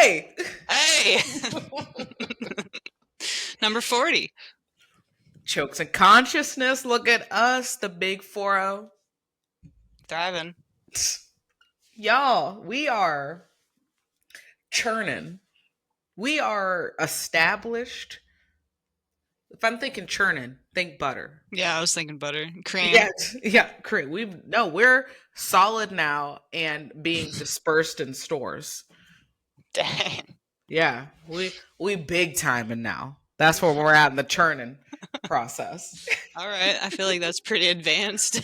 Hey! Hey! Number 40. Chokes and consciousness. Look at us, the big 4-0. Thriving. Y'all, we are churning. We are established. If I'm thinking churning, think butter. Yeah, I was thinking butter. Cream. Yeah, cream. We're solid now and being dispersed in stores. Dang. Yeah, we big timing now. That's where we're at in the churning process. All right, I feel like that's pretty advanced.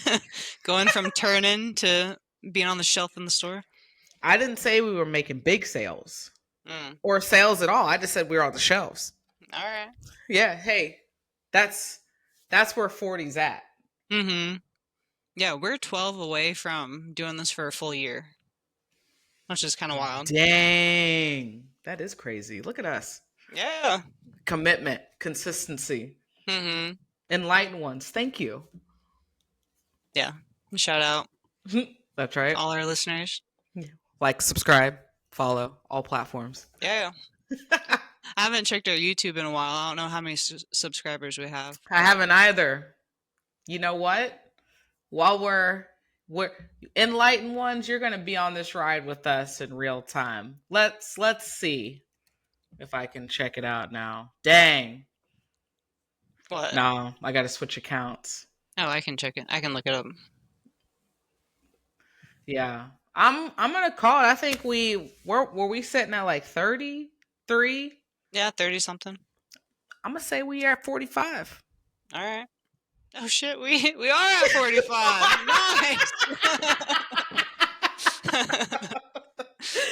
Going from turning to being on the shelf in the store. I didn't say we were making big sales Mm. or sales at all. I just said we were on the shelves. All right. Yeah, hey, that's where 40's at. Mm-hmm. Yeah, we're 12 away from doing this for a full year, which is kind of wild. Dang, that is crazy. Look at us. Yeah. Commitment, consistency. Mm-hmm. Enlightened ones. Thank you. Yeah. Shout out. That's right. All our listeners. Like, subscribe, follow, all platforms. Yeah. I haven't checked our YouTube in a while. I don't know how many subscribers we have. I haven't either. You know what? While we're enlightened ones, you're going to be on this ride with us in real time. Let's see if I can check it out now. Dang. What? No, I got to switch accounts. Oh, I can check it. I can look it up. Yeah. I'm going to call it. I think were we sitting at like 33? Yeah, 30 something. I'm going to say we are at 45. All right. Oh shit, we are at 45. Nice.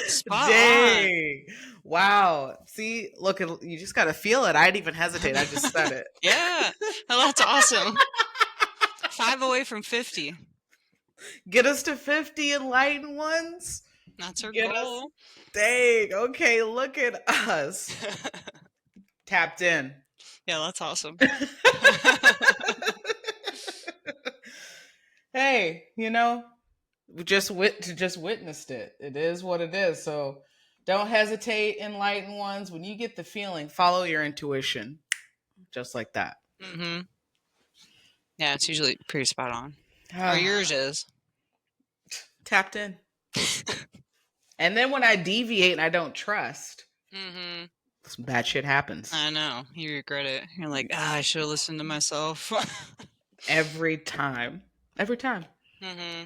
Spot Dang. On. Wow. See, look, you just got to feel it. I didn't even hesitate. I just said it. Yeah. Oh, that's awesome. 5 away from 50. Get us to 50 enlightened ones. That's our goal. Dang. Okay, look at us. Tapped in. Yeah, that's awesome. Hey, we just witnessed it. It is what it is. So don't hesitate, enlightened ones. When you get the feeling, follow your intuition. Just like that. Mm-hmm. Yeah, it's usually pretty spot on. Or yours is. Tapped in. And then when I deviate and I don't trust, some bad shit happens. I know. You regret it. You're like, I should have listened to myself. Every time. Mm-hmm.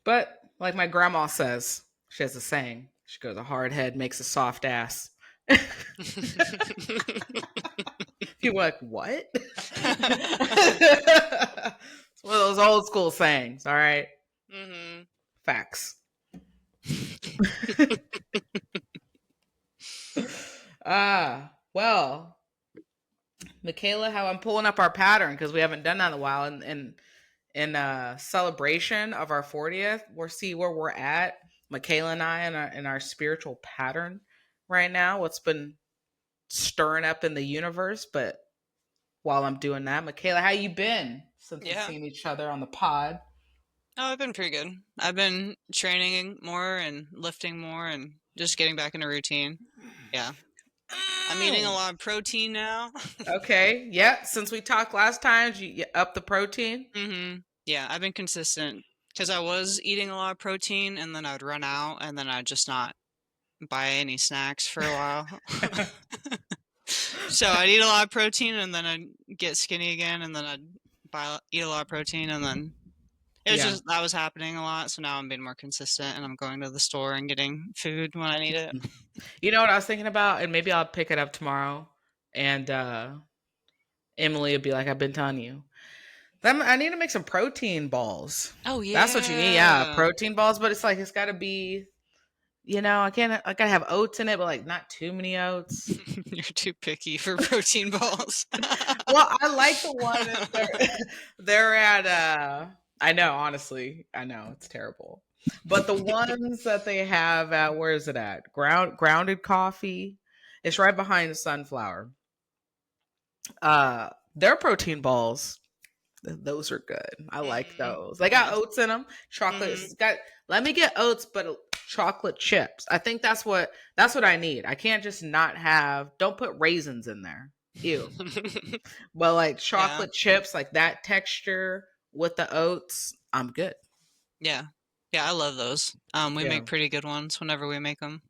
But like my grandma says, she has a saying. She goes, a hard head makes a soft ass. You're like, what? It's one of those old school sayings, all right? Mm-hmm. Facts. Well, Michaela, how I'm pulling up our pattern because we haven't done that in a while. In celebration of our 40th, we'll see where we're at, Michaela and I, in our spiritual pattern right now. What's been stirring up in the universe. But while I'm doing that, Michaela, how you been since we've seen each other on the pod? Oh, I've been pretty good. I've been training more and lifting more and just getting back in a routine. Yeah. I'm eating a lot of protein now. Okay. Yeah. Since we talked last time, you up the protein? Mm-hmm. Yeah, I've been consistent because I was eating a lot of protein and then I'd run out and then I'd just not buy any snacks for a while. So I'd eat a lot of protein and then I'd get skinny again and then I'd eat a lot of protein and then it was just that was happening a lot. So now I'm being more consistent and I'm going to the store and getting food when I need it. You know what I was thinking about? And maybe I'll pick it up tomorrow. And Emily would be like, I've been telling you. I need to make some protein balls. Oh, yeah. That's what you need. Yeah, protein balls. But it's like, it's got to be, I got to have oats in it, but like not too many oats. You're too picky for protein balls. Well, I like the one they're at, I know, honestly, I know it's terrible. But the ones that they have at, where is it at? Grounded Coffee. It's right behind Sunflower. Their protein balls, those are good. I like those. They got oats in them. Chocolate. Let me get oats, but chocolate chips. I think that's what I need. I can't just not have. Don't put raisins in there. Ew. But like chocolate chips, like that texture with the oats, I'm good. Yeah. Yeah, I love those. We make pretty good ones whenever we make them.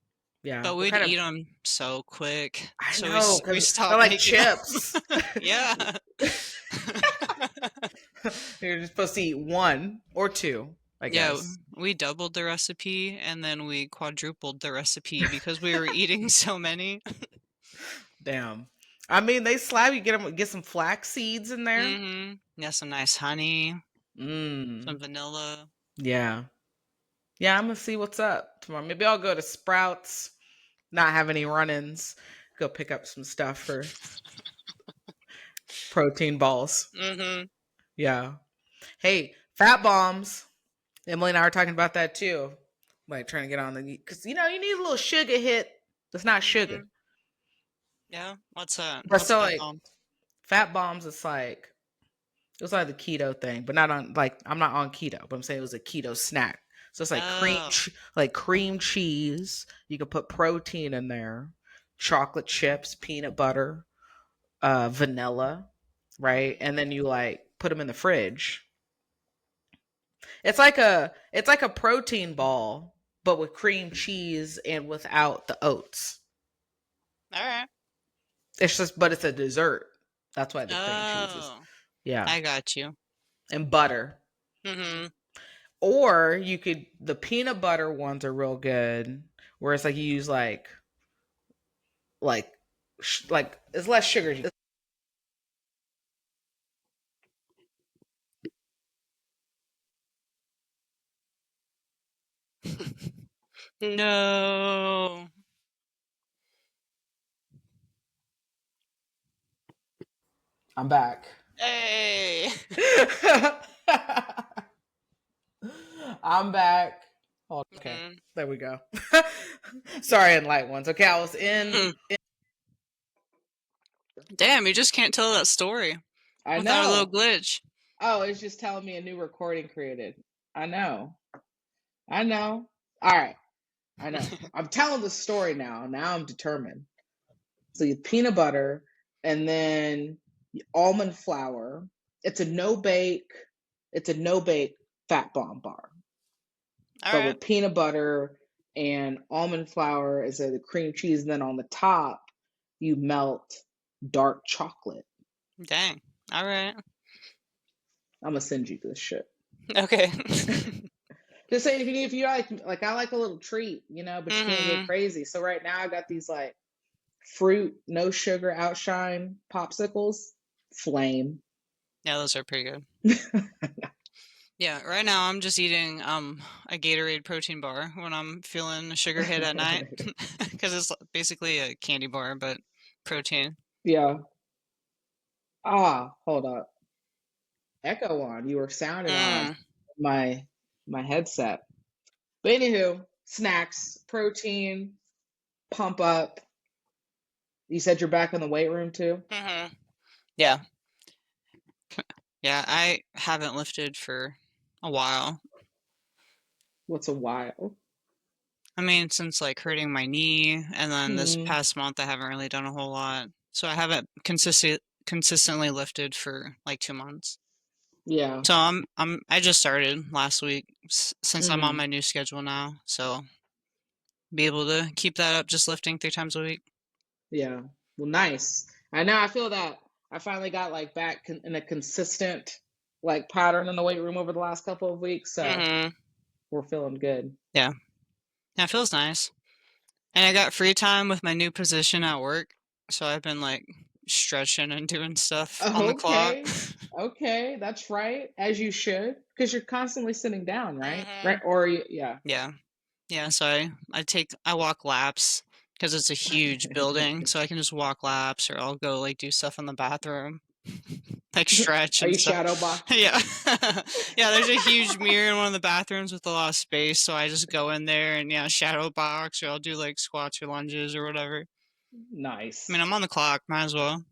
Yeah. But we'd eat them so quick. I So know, we because they're stopped like making them. chips. Yeah. You're just supposed to eat one or two, I Yeah, guess. we doubled the recipe and then we quadrupled the recipe because we were eating so many. Damn. I mean, they slap you. Get some flax seeds in there. Mm-hmm. Yeah, some nice honey, some Mm. vanilla. Yeah. Yeah, I'm gonna see what's up tomorrow. Maybe I'll go to Sprouts. Not have any run-ins. Go pick up some stuff for protein balls. Mm-hmm. Yeah. Hey, fat bombs. Emily and I were talking about that too. Like trying to get on the, because you need a little sugar hit. That's not sugar. Mm-hmm. Yeah, what's that? But What's so fat like bomb? fat bombs, it was like the keto thing, but not on, like, I'm not on keto, but I'm saying it was a keto snack. So it's like cream cheese. You can put protein in there, chocolate chips, peanut butter, vanilla, right? And then you like put them in the fridge. It's like a protein ball, but with cream cheese and without the oats. All right. But it's a dessert. That's why the cream cheese is. Oh, Yeah. I got you. And butter. Mm-hmm. Or the peanut butter ones are real good, where it's like you use like it's less sugar. No. I'm back. Hey. I'm back. Oh, okay. Mm-hmm. There we go. Sorry, in light ones. Okay, I was in. Damn, you just can't tell that story I without a little know. glitch. Oh, it's just telling me a new recording created. I know. All right. I know. I'm telling the story now. Now I'm determined. So you peanut butter and then almond flour. It's a no bake fat bomb bar. All But right. with peanut butter and almond flour as the cream cheese, and then on the top you melt dark chocolate. Dang. All right. I'm gonna send you this shit. Okay. Just say if you like I like a little treat, but you can't get crazy. So right now I got these like fruit, no sugar, outshine popsicles. Flame. Yeah, those are pretty good. Yeah, right now I'm just eating a Gatorade protein bar when I'm feeling a sugar hit at night because it's basically a candy bar but protein. Yeah. Hold up. Echo on. You were sounding odd. My headset. But anywho, snacks, protein, pump up. You said you're back in the weight room too? Mm-hmm. Yeah. Yeah, I haven't lifted for a while. What's a while? I mean, since like hurting my knee, and then this past month I haven't really done a whole lot. So I haven't consistently lifted for like 2 months. Yeah. So I just started last week since I'm on my new schedule now. So be able to keep that up, just lifting 3 times a week. Yeah. Well, nice. I know. I feel that I finally got like back in a consistent like pattern in the weight room over the last couple of weeks. So we're feeling good. Yeah. Yeah, it feels nice. And I got free time with my new position at work. So I've been like stretching and doing stuff on the clock. Okay, that's right. As you should, because you're constantly sitting down, right? Right? Or yeah. Yeah. So I walk laps because it's a huge building. So I can just walk laps, or I'll go like do stuff in the bathroom, like stretch Are and you stuff. shadow box? Yeah. Yeah, there's a huge mirror in one of the bathrooms with a lot of space. So I just go in there and shadow box, or I'll do like squats or lunges or whatever. Nice. I mean, I'm on the clock. Might as well.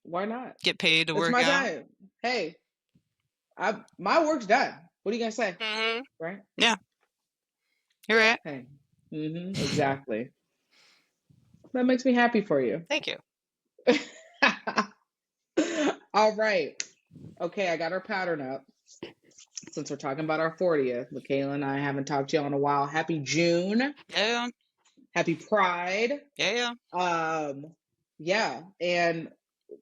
Why not? Get paid to It's work my out. time. Hey, my work's done. What are you gonna say? Right? Yeah. You're right. Hey, Exactly. That makes me happy for you. Thank you. All right. Okay, I got our pattern up. Since we're talking about our 40th, Michaela and I haven't talked to you in a while. Happy June. Yeah. Happy Pride. Yeah. Yeah. And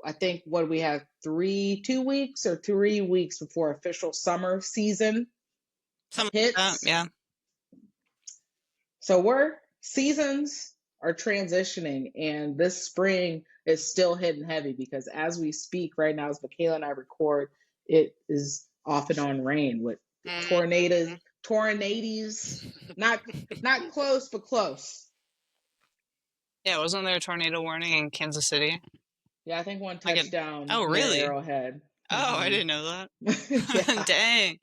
I think what we have 2 weeks or 3 weeks before official summer season Something like that. hits. Yeah. So seasons are transitioning, and this spring is still hitting heavy because as we speak right now, as Michaela and I record, it is off and on rain with tornadoes, not close, but close. Yeah, wasn't there a tornado warning in Kansas City? Yeah, I think one touchdown Oh, near really? Arrowhead. Oh, I didn't know that. Yeah. Dang.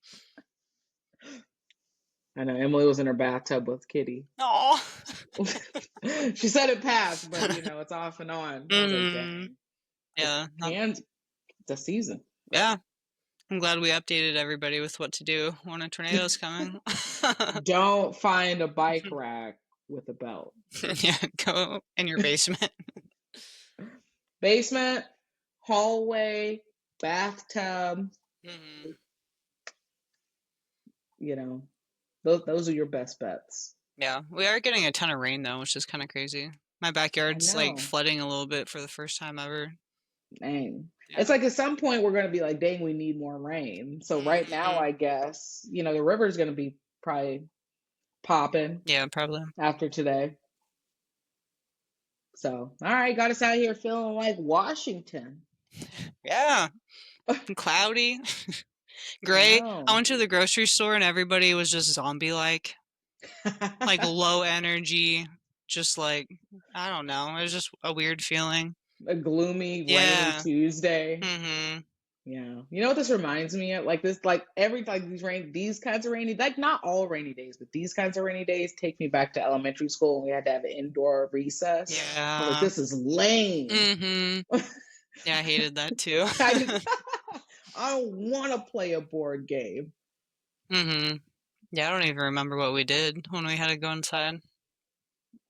I know Emily was in her bathtub with Kitty. Oh. She said it passed, but it's off and on. I was like, dang. Yeah. And the season. Yeah. I'm glad we updated everybody with what to do when a tornado's coming. Don't find a bike rack with a belt. Yeah, go in your basement. Basement, hallway, bathtub. Those are your best bets. Yeah, we are getting a ton of rain though, which is kind of crazy. My backyard's like flooding a little bit for the first time ever. Dang. Yeah. It's like at some point we're going to be like, dang, we need more rain. So right now, I guess, the river's going to be probably popping. Yeah, probably. After today. So, all right, got us out here feeling like Washington. Yeah. Cloudy. Gray. I went to the grocery store and everybody was just zombie-like. Like low energy. Just like, I don't know. It was just a weird feeling. A gloomy, rainy Tuesday. Yeah. You know what this reminds me of? Like this, like these kinds of rainy, like not all rainy days, but these kinds of rainy days take me back to elementary school when we had to have an indoor recess. Yeah. Like, this is lame. Yeah, I hated that too. I don't want to play a board game. Yeah, I don't even remember what we did when we had to go inside.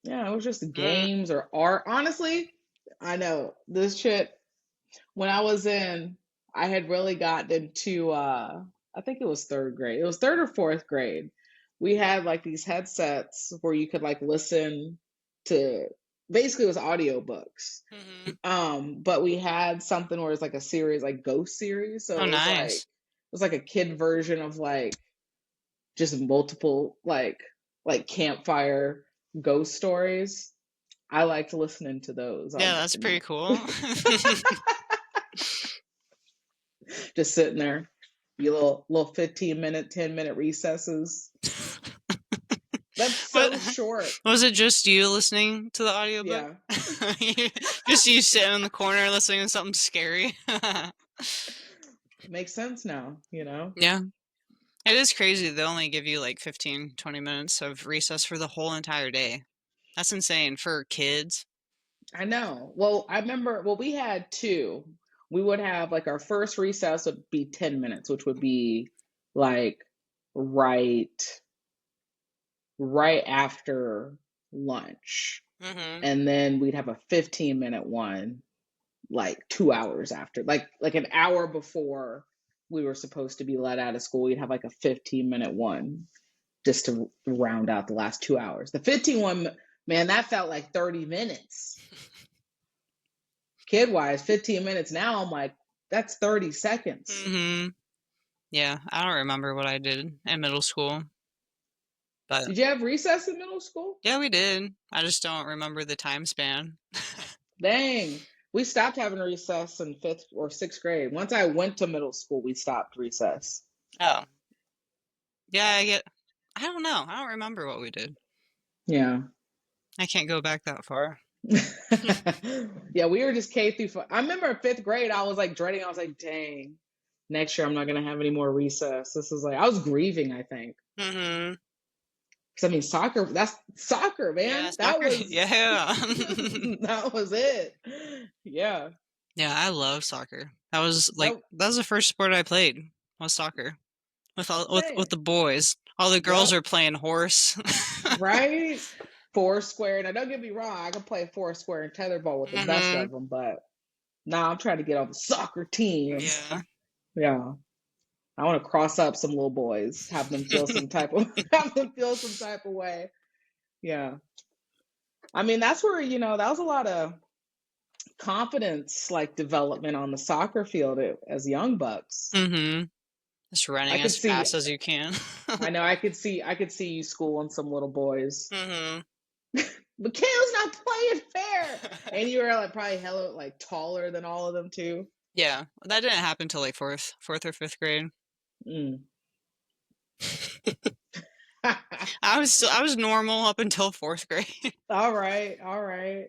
Yeah, it was just games or art. Honestly, I know this shit. When I had really gotten into, I think it was third grade. It was third or fourth grade. We had like these headsets where you could like listen to, basically it was audiobooks. But we had something where it's like a series, like ghost series. So it was like a kid version of like just multiple like campfire ghost stories. I liked listening to those. Yeah, that's pretty cool. Just sitting there, little 15-minute, 10-minute recesses. That's so short. Was it just you listening to the audiobook? Yeah. Just you sitting in the corner listening to something scary. Makes sense now, Yeah. It is crazy. They only give you like 15, 20 minutes of recess for the whole entire day. That's insane for kids. I know. Well, I remember, we had two. We would have like our first recess would be 10 minutes, which would be like right after lunch. And then we'd have a 15-minute one like 2 hours after, like an hour before we were supposed to be let out of school. We'd have like a 15-minute one just to round out the last 2 hours. The 15 one, man, that felt like 30 minutes. Kid-wise, 15 minutes. Now I'm like, that's 30 seconds. Yeah, I don't remember what I did in middle school. But did you have recess in middle school? Yeah, we did. I just don't remember the time span. Dang. We stopped having recess in 5th or 6th grade. Once I went to middle school, we stopped recess. Oh. Yeah, I don't know. I don't remember what we did. Yeah. I can't go back that far. Yeah, we were just K through 5. I remember in 5th grade, I was like dreading. I was like, dang, next year I'm not going to have any more recess. This is like, I was grieving, I think. Because I mean, that's soccer, man. Yeah, that soccer. was that was it. Yeah. Yeah, I love soccer. That was the first sport I played was soccer with the boys. All the girls Yep. are playing horse. Right? Foursquare. Now, don't get me wrong. I can play Foursquare and tetherball with the best Mm-hmm. of them, but now I'm trying to get on the soccer team. Yeah. Yeah. I want to cross up some little boys, have them feel some type of way. Yeah. I mean, that's where, that was a lot of confidence like development on the soccer field as young bucks. Mm-hmm. Just I running could as see fast as you can. I know I could see you schooling some little boys. Mm-hmm. Mikhail's not playing fair. And you were like probably hella like taller than all of them too. Yeah, that didn't happen till like fourth or fifth grade. Mm. I was normal up until fourth grade. All right, all right.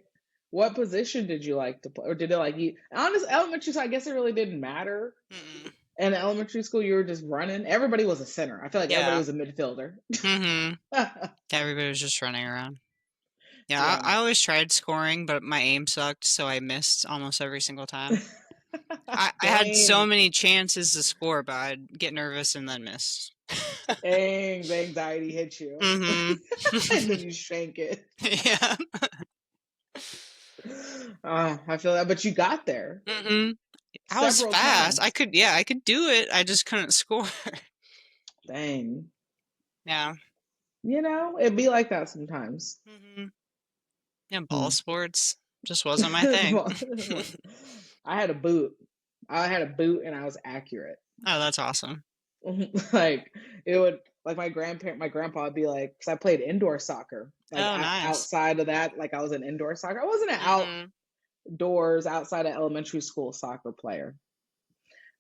What position did you like to play, or did it like you? Honest elementary school, I guess it really didn't matter. Mm-mm. In elementary school, you were just running. Everybody was a center. I feel like everybody Yeah. was a midfielder. Mm-hmm. Everybody was just running around. Yeah, Yeah. I always tried scoring, but my aim sucked, so I missed almost every single time. I had so Dang, many chances to score, but I'd get nervous and then miss. dang, the anxiety hits you, Mm-hmm. and then you shank it. Yeah. I feel that, but you got there Mm-hmm. I was several fast. times. I could do it. I just couldn't score. Dang, Yeah. it'd be like that sometimes. Mm-hmm. Yeah, ball Hmm. sports just wasn't my thing. I had a boot. I had a boot, and I was accurate. Oh, that's awesome. Like it would, like my grandpa would be like, because I played indoor soccer, like Oh, nice. outside of that, like I was an indoor soccer. I wasn't an Mm-hmm. outdoors outside of elementary school soccer player.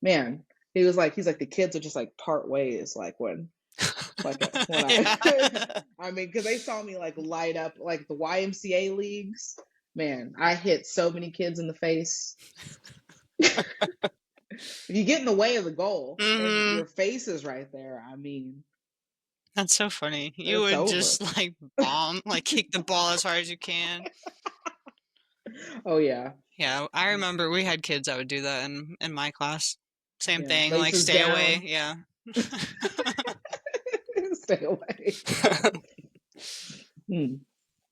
Man, he's like the kids would just like part ways, like when Yeah. I mean, because they saw me like light up like the YMCA leagues. Man, I hit so many kids in the face. If you get in the way of the goal and Mm-hmm. your face is right there, I mean, That's so funny. You it's would over. just like bomb, like kick the ball as hard as you can. Oh yeah, Yeah, I remember we had kids that would do that in my class. Same yeah. thing, like Laces stay away. down, Yeah. stay away. Hmm.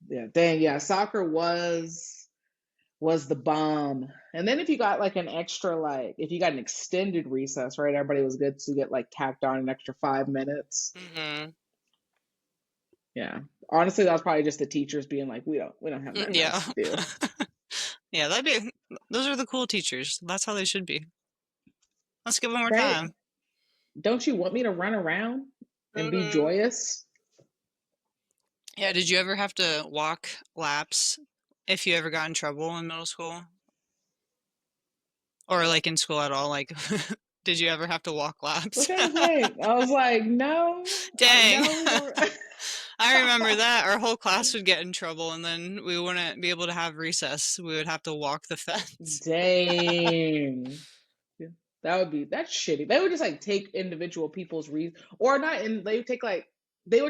Yeah, dang, yeah. Soccer was the bomb. And then if you got like an extra, like if you got an extended recess, right? Everybody was good to get like tacked on an extra 5 minutes. Hmm. Yeah. Honestly, that was probably just the teachers being like, we don't have nothing Yeah. else to do. Yeah, those are the cool teachers. That's how they should be. Let's give them more Right? time. Don't you want me to run around and be Hmm. joyous? Yeah, did you ever have to walk laps if you ever got in trouble in middle school? Or like in school at all? Like, did you ever have to walk I'm laps? trying to think. I was like, no, Dang. no, we don't. I remember that. Our whole class would get in trouble and then we wouldn't be able to have recess. We would have to walk the fence. Dang. Yeah, that's shitty. They would just like take individual people's reasons, or not, and they would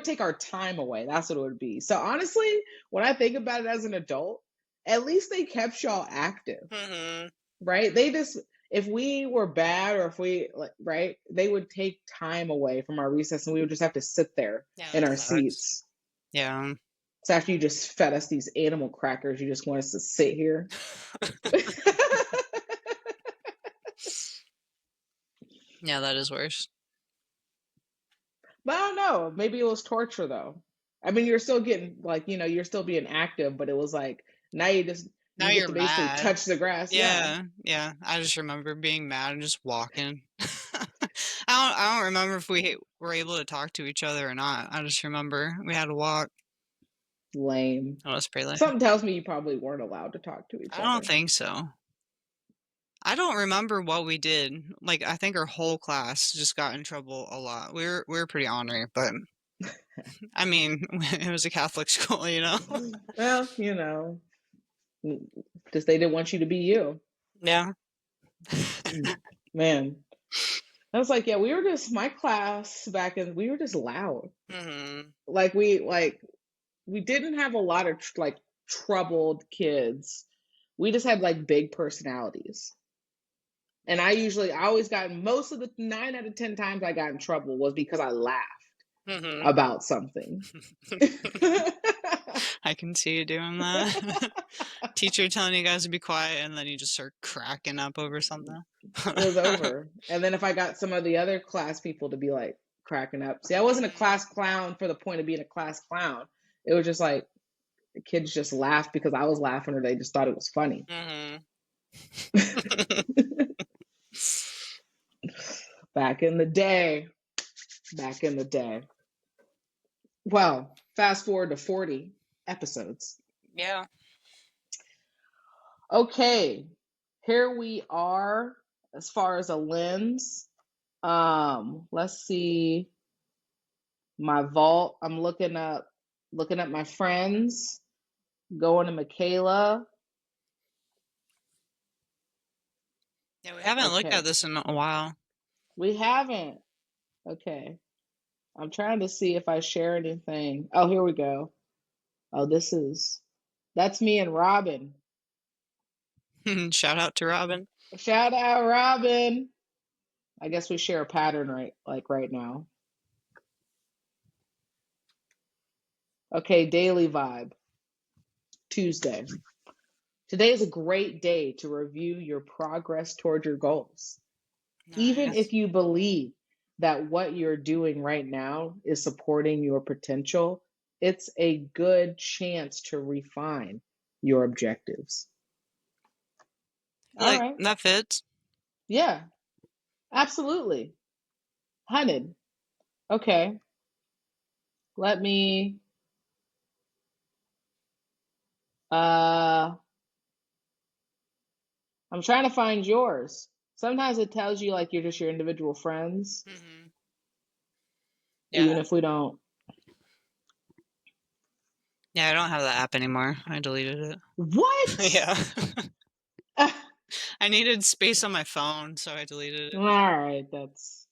take our time away. That's what it would be. So honestly, when I think about it as an adult, at least they kept y'all active, Hmm. right? They just, if we were bad or if we like, right, they would take time away from our recess, and we would just have to sit there Yeah, in that our sucks. seats. Yeah. So after you just fed us these animal crackers, you just want us to sit here. Yeah, that is worse. But I don't know. Maybe it was torture though. I mean, you're still getting like, you're still being active, but it was like now Now you get you're to basically mad. touch the grass. Yeah. Yeah, yeah. I just remember being mad and just walking. I don't remember if we were able to talk to each other or not. I just remember we had to walk. Lame. That was pretty lame. Something tells me you probably weren't allowed to talk to each I don't other. think so. I don't remember what we did. Like I think our whole class just got in trouble a lot. We were pretty ornery, but I mean, it was a Catholic school, you know. Well, just they didn't want you to be you. Yeah. Man. I was like, yeah, we were just my class we were just loud. Hmm. Like we didn't have a lot of like troubled kids. We just had like big personalities. And I always got most of the 9 out of 10 times I got in trouble was because I laughed. about something. I can see you doing that. Teacher telling you guys to be quiet, and then you just start cracking up over something. It was over. And then if I got some of the other class people to be like cracking up. See, I wasn't a class clown for the point of being a class clown. It was just like the kids just laughed because I was laughing, or they just thought it was funny. Back in the day. Well, fast forward to 40 episodes. Yeah. Okay, here we are as far as a lens. Let's see my vault. I'm looking up my friends, going to Michaela. Yeah, we haven't looked at this in a while. We haven't. Okay. I'm trying to see if I share anything. Oh, here we go. Oh, that's me and Robin. Shout out to Robin. Shout out, Robin. I guess we share a pattern right now. Okay, daily vibe. Tuesday. Today is a great day to review your progress toward your goals. Nice. Even if you believe that what you're doing right now is supporting your potential, it's a good chance to refine your objectives. All right. That fits. Yeah, absolutely. 100. Okay. Let me I'm trying to find yours. Sometimes it tells you like you're just your individual friends. Yeah. Even if we don't. Yeah, I don't have that app anymore. I deleted it. What? Yeah. I needed space on my phone, so I deleted it. All right, that's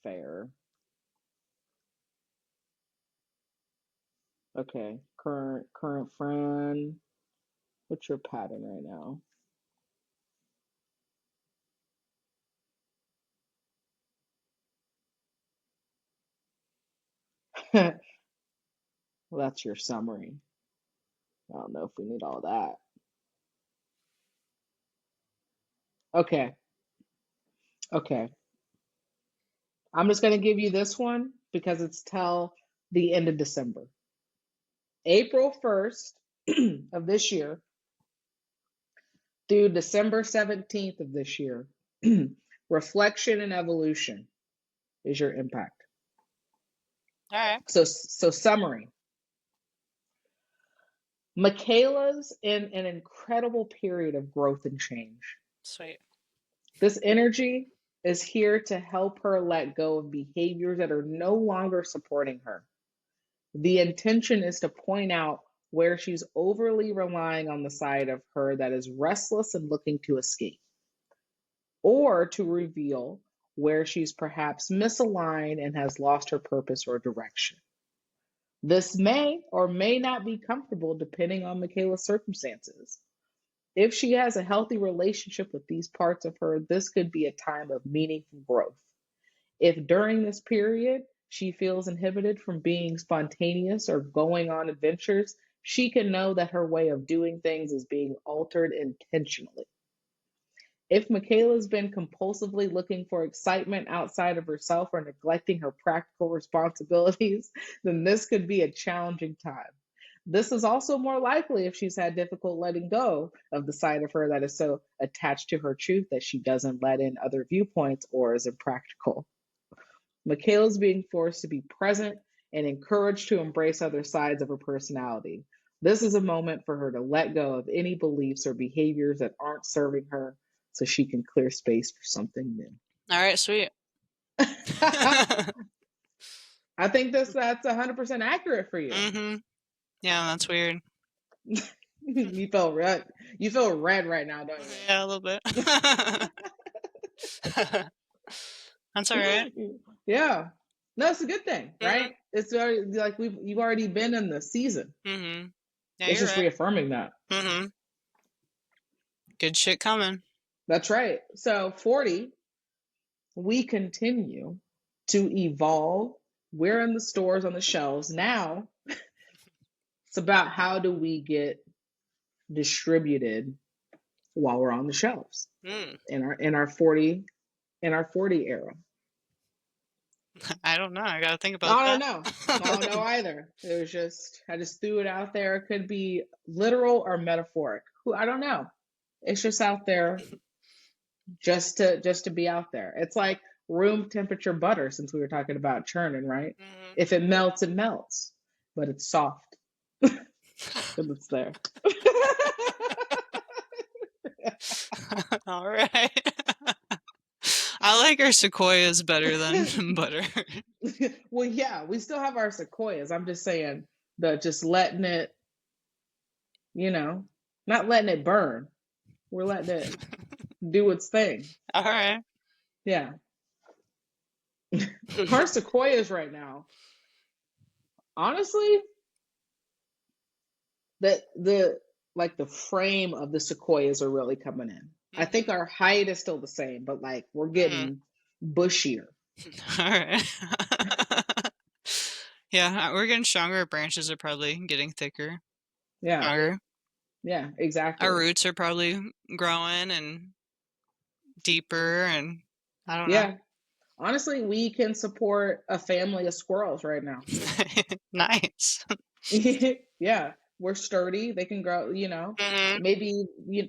fair. Okay, current friend. What's your pattern right now? Well, that's your summary. I don't know if we need all that. Okay. I'm just going to give you this one because it's till the end of December. April 1st of this year through December 17th of this year, reflection and evolution is your impact. All right. So summary. Michaela's in an incredible period of growth and change. Sweet. This energy is here to help her let go of behaviors that are no longer supporting her. The intention is to point out where she's overly relying on the side of her that is restless and looking to escape, or to reveal where she's perhaps misaligned and has lost her purpose or direction. This may or may not be comfortable depending on Michaela's circumstances. If she has a healthy relationship with these parts of her, this could be a time of meaningful growth. If during this period she feels inhibited from being spontaneous or going on adventures, she can know that her way of doing things is being altered intentionally. If Michaela's been compulsively looking for excitement outside of herself or neglecting her practical responsibilities, then this could be a challenging time. This is also more likely if she's had difficult letting go of the side of her that is so attached to her truth that she doesn't let in other viewpoints or is impractical. Michaela's being forced to be present and encouraged to embrace other sides of her personality. This is a moment for her to let go of any beliefs or behaviors that aren't serving her so she can clear space for something new. All right, sweet. I think that's 100% accurate for you. Mm-hmm. Yeah, that's weird. You feel red. You feel red right now, don't you? Yeah, a little bit. That's all right. Yeah. No, it's a good thing, right? Mm-hmm. It's already like you've already been in the season. Mm-hmm. Yeah, it's just right. reaffirming that. Mm-hmm. Good shit coming. That's right. So 40, we continue to evolve we're in the stores on the shelves. Now it's about how do we get distributed while we're on the shelves in our 40 era. I don't know. I got to think about I don't that. know. I don't know either. It was just, I just threw it out there. It could be literal or metaphoric. I don't know. It's just out there just to be out there. It's like room temperature butter, since we were talking about churning, right? If it melts, it melts, but it's soft. Because it's there. All right. I like our sequoias better than butter. Well, yeah, we still have our sequoias. I'm just saying that just letting it, not letting it burn. We're letting it do its thing. All right. Yeah. Our sequoias right now, honestly, the frame of the sequoias are really coming in. I think our height is still the same, but like we're getting bushier. All right. Yeah, we're getting stronger. Our branches are probably getting thicker. Yeah. Stronger. Yeah, exactly. Our roots are probably growing and deeper, and I don't know. Yeah. Honestly, we can support a family of squirrels right now. Nice. Yeah, we're sturdy. They can grow, maybe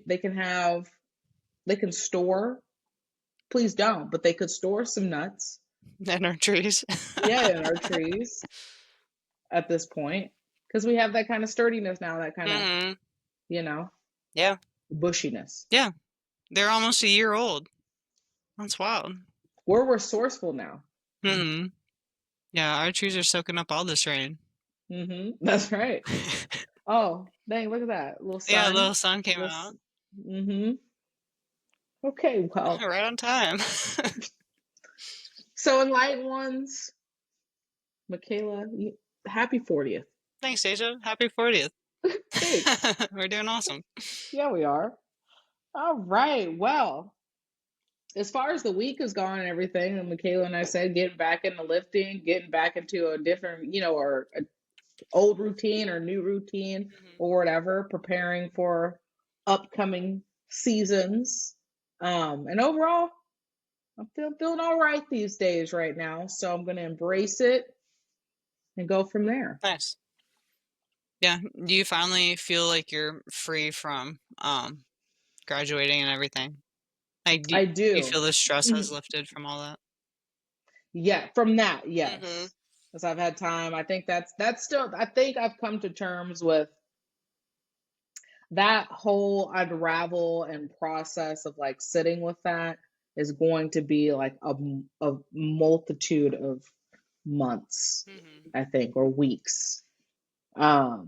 they can store. Please don't, but they could store some nuts. In our trees. Yeah, in our trees at this point. Because we have that kind of sturdiness now, that kind of, Yeah. bushiness. Yeah. They're almost a year old. That's wild. We're resourceful now. Yeah, our trees are soaking up all this rain. That's right. Oh, dang, look at that. Little sun. Yeah, a little sun came out. Okay, well. Right on time. So, enlightened ones, Michaela, happy 40th. Thanks, Deja. Happy 40th. Thanks. We're doing awesome. Yeah, we are. All right. Well, as far as the week has gone and everything, and Michaela and I said, getting back into lifting, getting back into a different, or an old routine or new routine or whatever, preparing for upcoming seasons. And overall, I'm feeling all right these days right now. So I'm going to embrace it and go from there. Nice. Yeah. Do you finally feel like you're free from graduating and everything? Like, I do. You feel the stress has lifted from all that? Yeah, from that, yes. Because I've had time. I think that's still, I think I've come to terms with that whole unravel and process of like sitting with that is going to be like a multitude of months, I think, or weeks. Not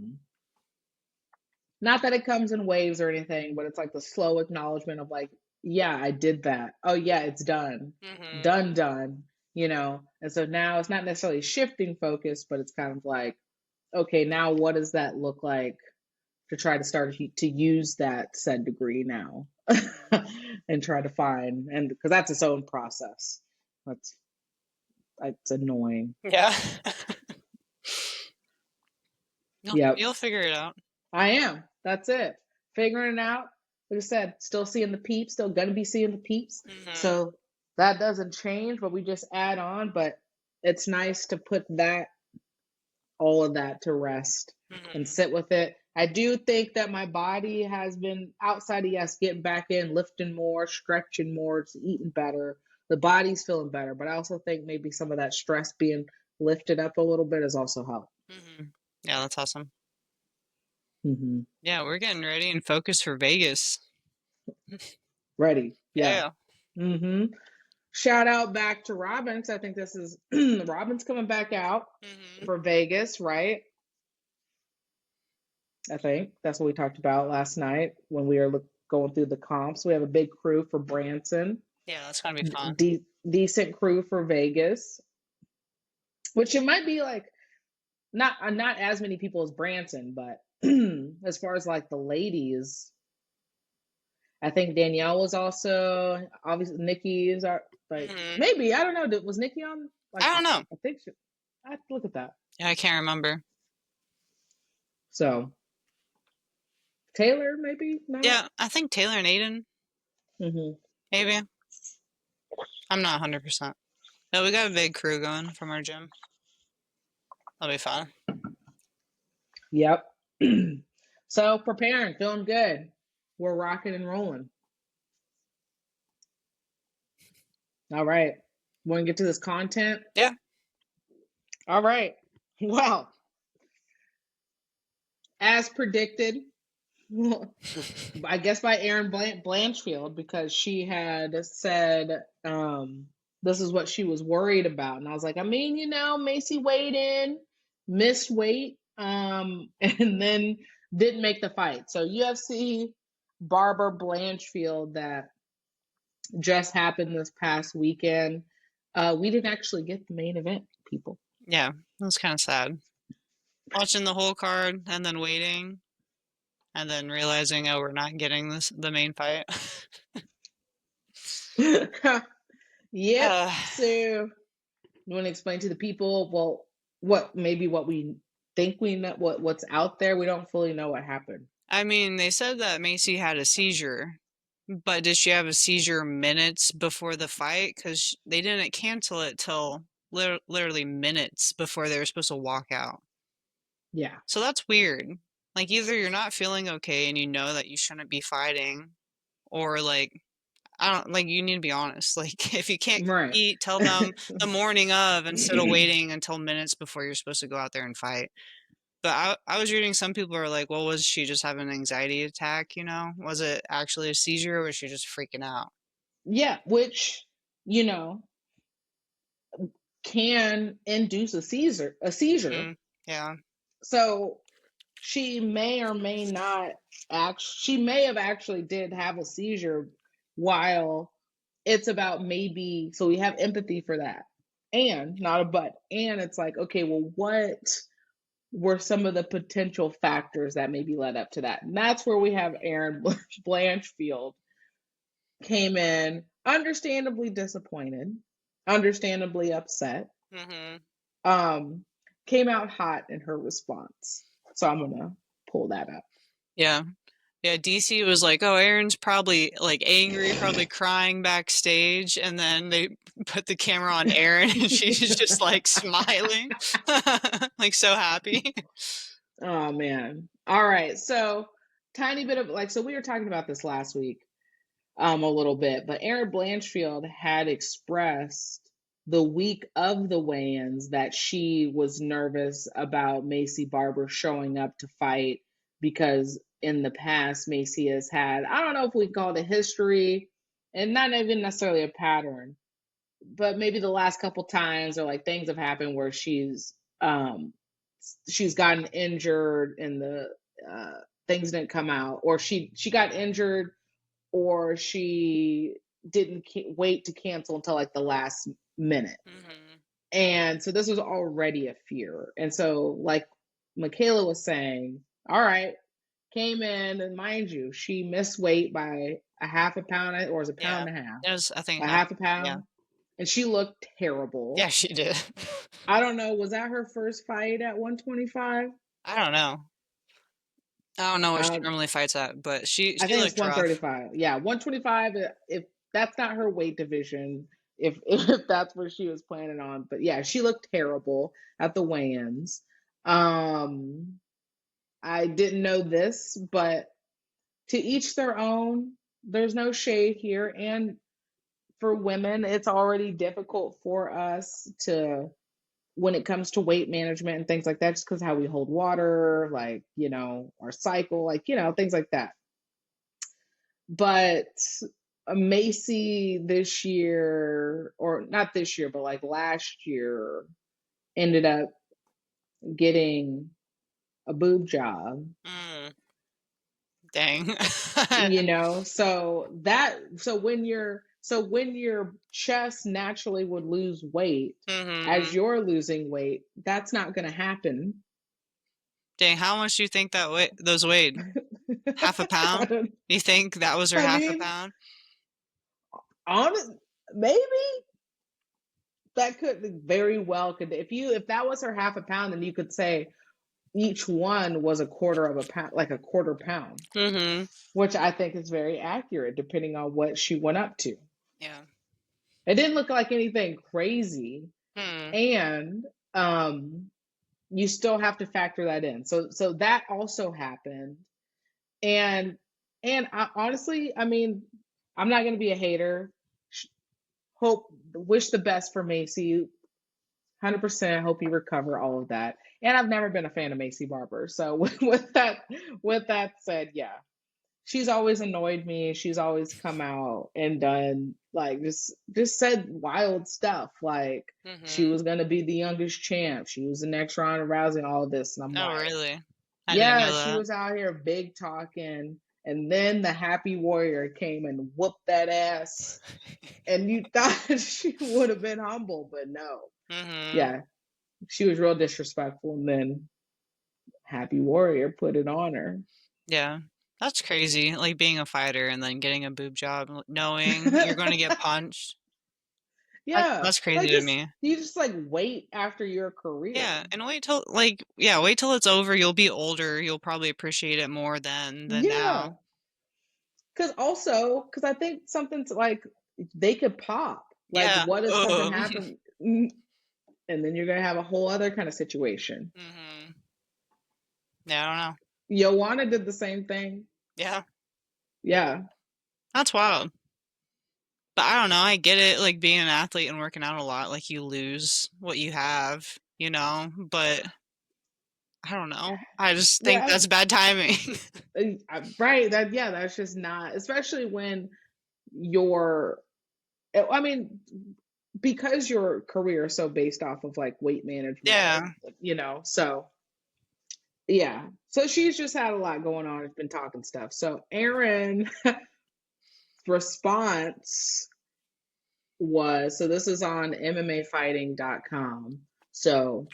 that it comes in waves or anything, but it's like the slow acknowledgement of like, yeah, I did that. Oh yeah, it's done. Done. And so now it's not necessarily shifting focus, but it's kind of like, okay, now what does that look like to try to start to use that said degree now and try to find, and because that's its own process. It's annoying. Yeah. Yep. You'll figure it out. I am. That's it. Figuring it out. Like I said, still seeing the peeps, still gonna be seeing the peeps. So that doesn't change, but we just add on. But it's nice to put all of that to rest and sit with it. I do think that my body has been, outside of getting back in, lifting more, stretching more, it's eating better. The body's feeling better, but I also think maybe some of that stress being lifted up a little bit has also helped. Yeah, that's awesome. Yeah, we're getting ready and focused for Vegas. Ready. Yeah. Shout out back to Robin, because I think this is Robin's coming back out for Vegas, right? I think that's what we talked about last night when we were going through the comps. We have a big crew for Branson. Yeah, that's gonna be fun. Decent crew for Vegas, which it might be like not as many people as Branson, but as far as like the ladies, I think Danielle was also, obviously Nikki is our, like maybe, I don't know, was Nikki on? Like, I don't know. I think I have to look at that. Yeah, I can't remember. So Taylor, maybe not. Yeah, I think Taylor and Aiden, Mm-hmm. maybe. I'm not 100%. No, we got a big crew going from our gym. That'll be fun. Yep. So preparing, feeling good. We're rocking and rolling. All right. Want to get to this content? Yeah. All right. Well, as predicted, I guess by Erin Blanchfield, because she had said this is what she was worried about. And I was like, I mean, Macy weighed in, missed weight, and then didn't make the fight. So UFC Barber Blanchfield that just happened this past weekend. We didn't actually get the main event, people. Yeah, it was kind of sad. Watching the whole card and then waiting and then realizing, oh, we're not getting the main fight. Yep. So you want to explain to the people, well, what we think we know, what's out there. We don't fully know what happened. I mean, they said that Macy had a seizure, but did she have a seizure minutes before the fight? Because they didn't cancel it till literally minutes before they were supposed to walk out. Yeah. So that's weird. Like, either you're not feeling okay and you know that you shouldn't be fighting, or like, I don't, like, you need to be honest. Like, if you can't Right. compete, tell them the morning of instead of waiting until minutes before you're supposed to go out there and fight. But I was reading some people are like, well, was she just having an anxiety attack, you know? Was it actually a seizure or was she just freaking out? Yeah, which, you know, can induce a seizure. Yeah. So she may or may not she may have actually did have a seizure, while it's about maybe, so we have empathy for that. And not a but. And it's like, okay, well, what were some of the potential factors that maybe led up to that? And that's where we have Erin Blanchfield came in understandably disappointed, understandably upset, Mm-hmm. um, came out hot in her response. So I'm gonna pull that up. Yeah. Yeah, DC was like, "Oh, Erin's probably like angry, probably crying backstage," and then they put the camera on Erin, and she's just like smiling, like so happy. Oh man. All right. So tiny bit of like, so we were talking about this last week, a little bit, but Erin Blanchfield had expressed the week of the weigh-ins that she was nervous about Maycee Barber showing up to fight, because in the past Macy has had, I don't know if we call it a history, and not even necessarily a pattern, but maybe the last couple times, or like things have happened where she's gotten injured and the things didn't come out, or she got injured, or she didn't wait to cancel until like the last minute. Mm-hmm. And so this was already a fear. And so, like Michaela was saying, all right, came in, and mind you, she missed weight by a half a pound, or was a Yeah, pound and a half, it was, I think, by half. half a Yeah, pound, and she looked yeah, terrible. she did. I don't know, was that her first fight at 125? I don't know. I don't know what she Uh, normally fights at, but she I think it's looked rough. 135. Yeah, 125. If that's not her weight division, if that's what she was planning on, but yeah, she looked terrible at the weigh-ins. Um, I didn't know this, but to each their own. There's no shade here, and for women, it's already difficult for us to, when it comes to weight management and things like that, just because how we hold water, like, our cycle, like, things like that. But Macy this year, or not this year, but like last year, ended up getting a boob job. Mm, dang. So when your chest naturally would lose weight as Mm-hmm. you're losing weight, that's not going to happen. Dang, how much do you think those weighed? Half a I pound? don't. You think that was her I half a mean, pound? honest, maybe. that could very well could if that was her half a pound, then you could say each one was a quarter of a pound, like a quarter pound, which I think is very accurate depending on what she went up to. Yeah. It didn't look like anything crazy, Hmm. and you still have to factor that in. So that also happened, and I, honestly, I mean, I'm not going to be a hater. Wish the best for Macy. 100% hope you recover all of that. And I've never been a fan of Maycee Barber. So with that said, yeah. She's always annoyed me. She's always come out and done like just said wild stuff. Like she was gonna be the youngest champ. She was the next Ronda Rousey, all this. And I'm Oh, like, really? I didn't yeah, know she that. was out here big talking. And then the Happy Warrior came and whooped that ass. And you thought she would have been humble, but no. Yeah, she was real disrespectful, and then Happy Warrior put it on her. Yeah. That's crazy. Like being a fighter and then getting a boob job, knowing you're going to get punched. Yeah, That's crazy like to just me. you just like wait after your career. Yeah, and wait till it's over. You'll be older. You'll probably appreciate it more than now. Yeah, because I think something's like they could pop. Like, Yeah. what if something Ugh. happened, and then you're gonna have a whole other kind of situation. Yeah, I don't know. Joanna did the same thing. Yeah, Yeah, that's wild. But I don't know. I get it. Like being an athlete and working out a lot, like you lose what you have, But I don't know. I just think yeah, that's bad timing. right. That's just not, especially when you're. I mean, because your career is so based off of like weight management, Yeah. so yeah. So she's just had a lot going on. It's been talking stuff. So Erin response was, so this is on MMAfighting.com. So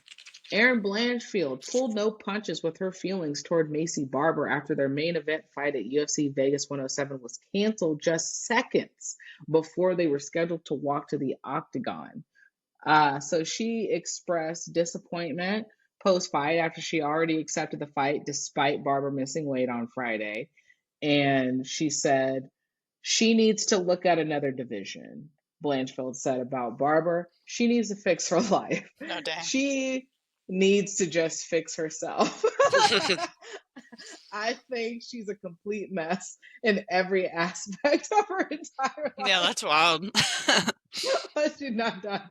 Erin Blanchfield pulled no punches with her feelings toward Maycee Barber after their main event fight at UFC Vegas 107 was canceled just seconds before they were scheduled to walk to the octagon. So she expressed disappointment post fight after she already accepted the fight despite Barber missing weight on Friday. And she said she needs to look at another division. Blanchfield said about Barber, she needs to fix her life. No, dang. She needs to just fix herself. I think she's a complete mess in every aspect of her entire Yeah, life. that's wild. But she's not done.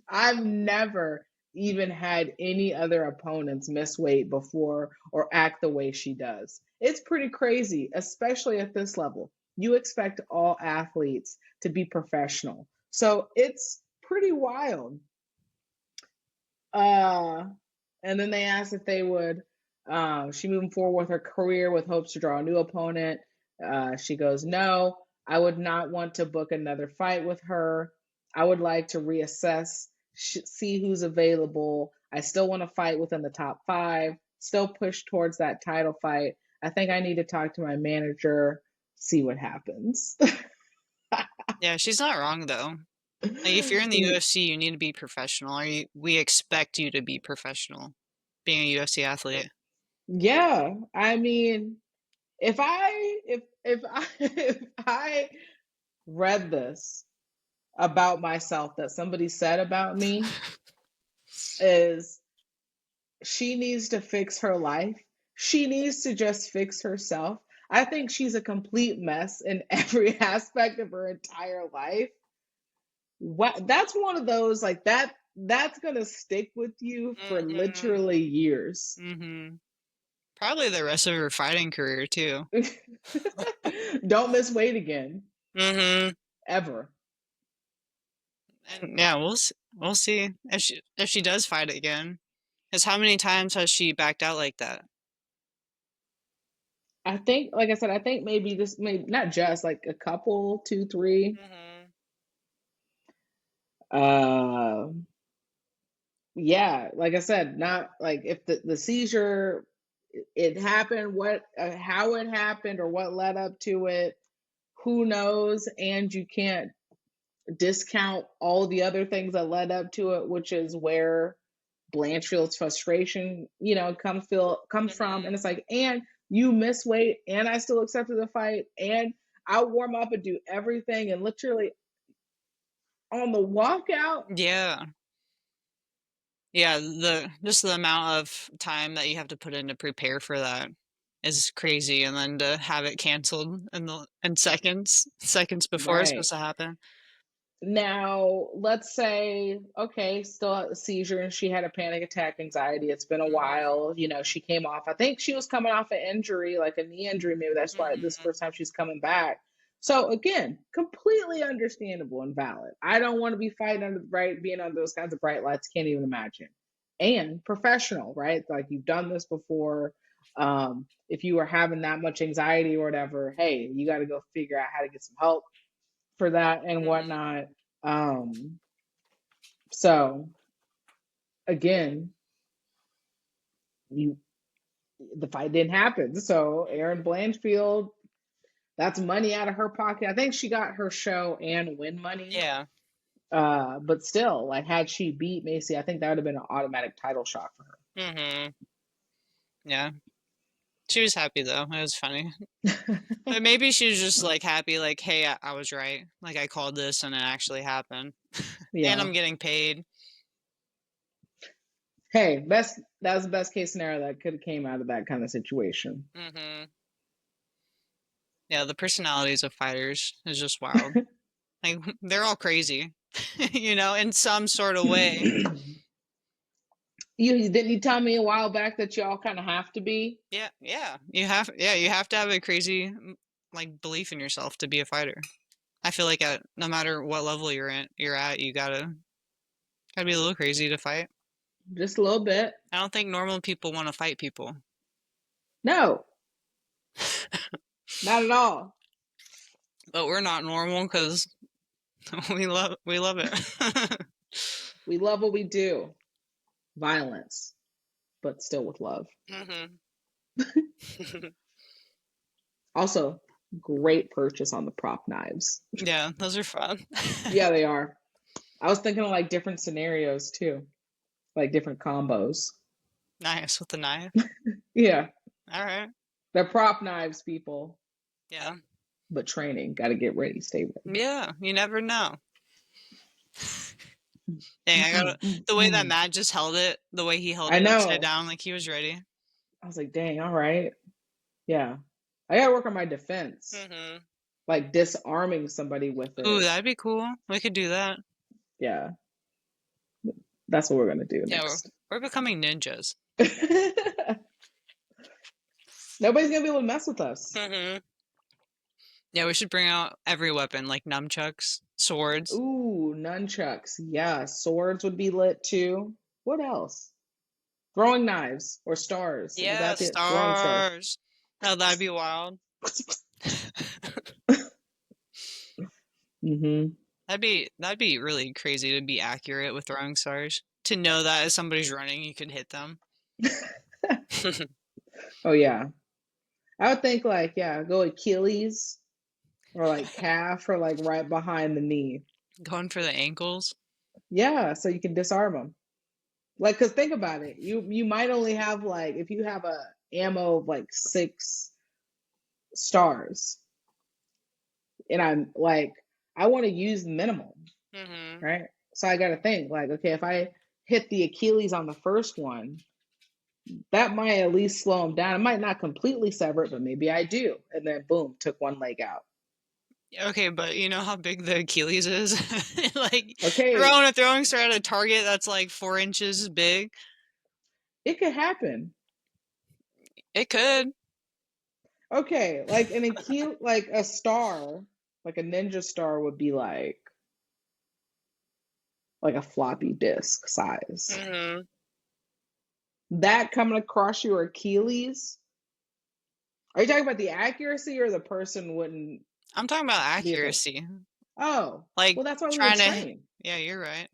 I've never even had any other opponents miss weight before or act the way she does. It's pretty crazy, especially at this level. You expect all athletes to be professional. So it's pretty wild. And then they asked if they would, she moving forward with her career with hopes to draw a new opponent. She goes, no, I would not want to book another fight with her. I would like to reassess, see who's available. I still want to fight within the top 5, still push towards that title fight. I think I need to talk to my manager, see what happens. Yeah, she's not wrong though. Like if you're in the UFC, you need to be professional. We expect you to be professional, being a UFC athlete. Yeah, I mean, if I if I read this about myself that somebody said about me is she needs to fix her life. She needs to just fix herself. I think she's a complete mess in every aspect of her entire life. What that's one of those like that's gonna stick with you for Mhm. literally years. Mhm. Probably the rest of her fighting career too. Don't miss weight again, Mhm. ever. And yeah, we'll see if she does fight again. Cause how many times has she backed out like that? I think, like I said, I think maybe this, maybe not just like a couple, two, three. Mhm. Uh, yeah, like I said, not like if the seizure it happened, what how it happened or what led up to it, who knows? And you can't discount all the other things that led up to it, which is where Blanchfield's frustration, comes from. And it's like, and you miss weight, and I still accepted the fight, and I warm up and do everything, and literally on the walkout. Yeah. Yeah, just the amount of time that you have to put in to prepare for that is crazy, and then to have it canceled in seconds before it's Right. supposed to happen. Now, let's say, okay, still a seizure, and she had a panic attack, anxiety. It's been a while. She came off, I think she was coming off an injury, like a knee injury. Maybe that's why this first time she's coming back. So again, completely understandable and valid. I don't want to be fighting being under those kinds of bright lights. Can't even imagine. And professional, right? Like, you've done this before. If you are having that much anxiety or whatever, hey, you got to go figure out how to get some help for that and whatnot. So again, the fight didn't happen. So Erin Blanchfield, that's money out of her pocket. I think she got her show and win money. Yeah. But still, like, had she beat Macy, I think that would have been an automatic title shot for her. Yeah. She was happy though. It was funny. But maybe she was just like happy, like, hey, I was right. Like, I called this and it actually happened. Yeah. And I'm getting paid. Hey, that was the best case scenario that could have came out of that kind of situation. Yeah, the personalities of fighters is just wild. Like, they're all crazy, in some sort of way. Didn't you tell me a while back that y'all kind of have to be? Yeah. You have to have a crazy, like, belief in yourself to be a fighter. I feel like no matter what level you're at, you gotta be a little crazy to fight. Just a little bit. I don't think normal people want to fight people. No. Not at all. But we're not normal because we love it. We love what we do. Violence, but still with love. Also, great purchase on the prop knives. Yeah, those are fun. Yeah, they are. I was thinking of like different scenarios too, like different combos. Nice with the knife. Yeah. All right. They're prop knives, people. Yeah. But training, got to get ready, stay ready. Yeah, you never know. Dang, the way that Matt just held it, the way he held it upside down, like he was ready. I was like, dang, all right. Yeah. I got to work on my defense. Like disarming somebody with it. Ooh, that'd be cool. We could do that. Yeah. That's what we're going to do next. Yeah, we're becoming ninjas. Nobody's going to be able to mess with us. Yeah, we should bring out every weapon, like nunchucks, swords. Ooh, nunchucks. Yeah, swords would be lit too. What else? Throwing knives or stars. Yeah, stars. Oh, that'd be wild. That'd be really crazy to be accurate with throwing stars. To know that as somebody's running, you could hit them. Oh yeah. I would think like, yeah, go Achilles or like calf or like right behind the knee. Going for the ankles? Yeah, so you can disarm them. Like, cause think about it. You might only have like, if you have a ammo of like 6 stars, and I'm like, I want to use minimum, right? So I got to think like, okay, if I hit the Achilles on the first one, that might at least slow him down. It might not completely sever it, but maybe I do. And then boom, took one leg out. Okay, but you know how big the Achilles is? Like, okay, throwing a throwing star at a target that's like 4 inches big. It could happen. It could. Okay, like an Achilles, like a star, like a ninja star would be like a floppy disk size. That coming across your Achilles. Are you talking about the accuracy or the person wouldn't? I'm talking about accuracy. Oh, like, well, that's why we train. Yeah, you're right.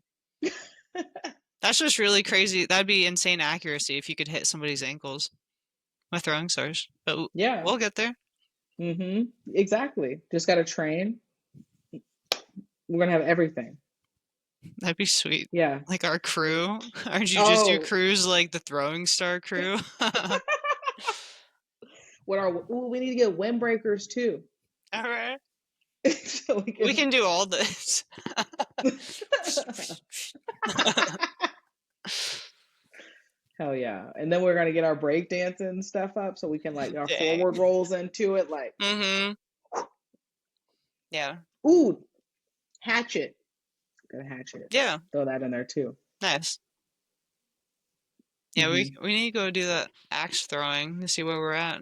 That's just really crazy. That'd be insane accuracy if you could hit somebody's ankles with throwing stars. But yeah, we'll get there. Exactly. Just got to train. We're gonna have everything. That'd be sweet. Yeah. Like our crew, our Jiu-Jitsu Oh, crew's like the throwing star crew. we need to get windbreakers too. All right. So We can do all this. Hell yeah. And then we're gonna get our break dancing stuff up so we can like our Dang. forward rolls into it. Like Yeah. ooh, hatchet. Gonna hatchet. Yeah. Throw that in there too. Nice. Yeah, we need to go do that axe throwing to see where we're at.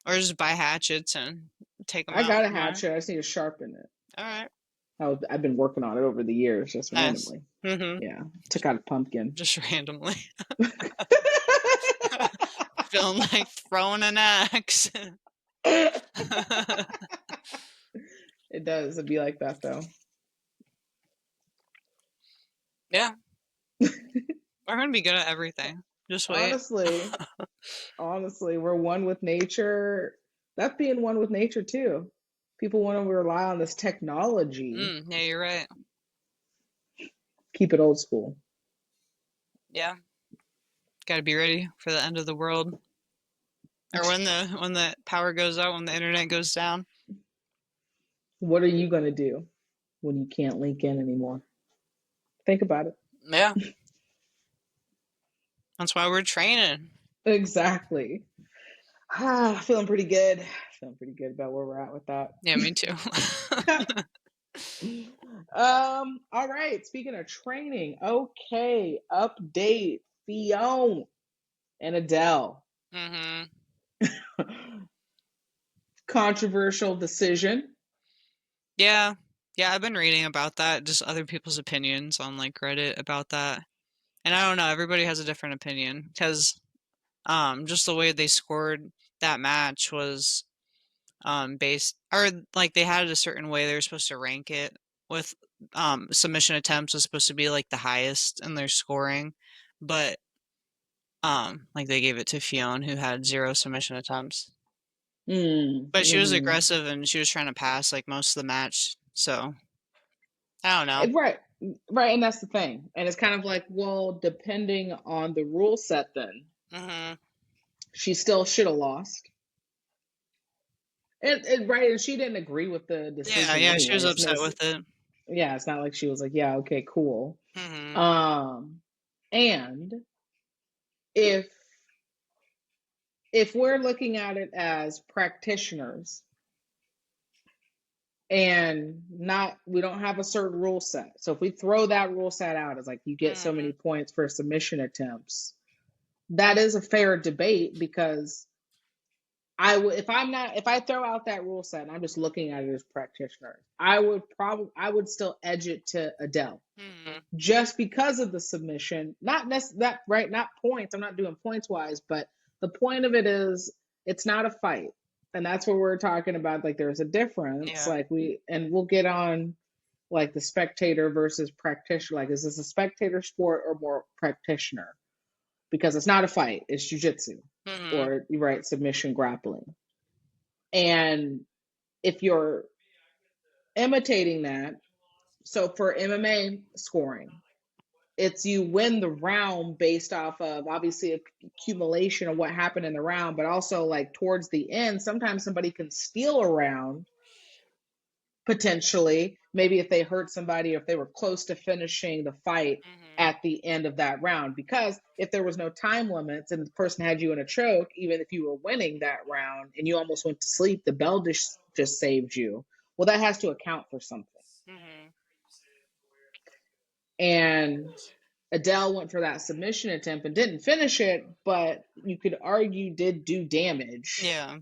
Or just buy hatchets and take them I out got a from there. hatchet. I just need to sharpen it. All right. I've been working on it over the years, just Nice. randomly. Yeah, took out a pumpkin. Just randomly. Feeling like throwing an axe. It does. It'd be like that though. Yeah. We're gonna be good at everything. Just wait. Honestly, we're one with nature. That's being one with nature too. People want to rely on this technology. Yeah, you're right. Keep it old school. Yeah. Gotta be ready for the end of the world. Or when the power goes out, when the internet goes down. What are you gonna do when you can't link in anymore? Think about it. Yeah. That's why we're training. Exactly. Feeling pretty good. Feeling pretty good about where we're at with that. Yeah, me too. All right. Speaking of training, okay. Update Fiona and Adele. Controversial decision. Yeah. Yeah, I've been reading about that, just other people's opinions on like Reddit about that. And I don't know, everybody has a different opinion because just the way they scored that match was based, or like they had it a certain way they were supposed to rank it with submission attempts was supposed to be like the highest in their scoring, but like they gave it to Fiona who had 0 submission attempts. But she was aggressive and she was trying to pass like most of the match, so I don't know. Right, and that's the thing. And it's kind of like, well, depending on the rule set then, she still should have lost. Right, and she didn't agree with the decision. Yeah, anyway. she was upset with it. Yeah, it's not like she was like, yeah, okay, cool. And if we're looking at it as practitioners and we don't have a certain rule set. So if we throw that rule set out as like you get so many points for submission attempts, that is a fair debate because if I throw out that rule set and I'm just looking at it as practitioner, I would still edge it to Adele just because of the submission, not points. I'm not doing points wise, but the point of it is it's not a fight. And that's what we're talking about. Like there's a difference. Yeah. Like we'll get on like the spectator versus practitioner. Like, is this a spectator sport or more practitioner? Because it's not a fight, it's jiu-jitsu or submission grappling. And if you're imitating that, so for MMA scoring, it's you win the round based off of obviously accumulation of what happened in the round, but also like towards the end, sometimes somebody can steal a round potentially, maybe if they hurt somebody or if they were close to finishing the fight at the end of that round. Because if there was no time limits and the person had you in a choke, even if you were winning that round and you almost went to sleep, the bell just saved you. Well, that has to account for something. And Adele went for that submission attempt and didn't finish it, but you could argue did do damage. Yeah.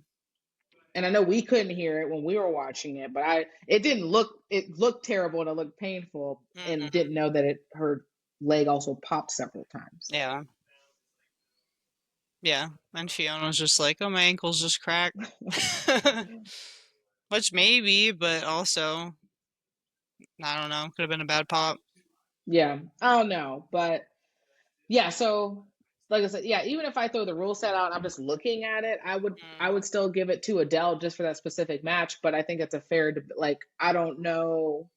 And I know we couldn't hear it when we were watching it, but it looked terrible and it looked painful and didn't know that her leg also popped several times. Yeah. Yeah. And Fiona was just like, oh, my ankle's just cracked. Which maybe, but also, I don't know, could have been a bad pop. Yeah. I don't know. But yeah, so like I said, yeah, even if I throw the rule set out and I'm just looking at it, I would still give it to Adele just for that specific match. But I think it's a fair, like, I don't know.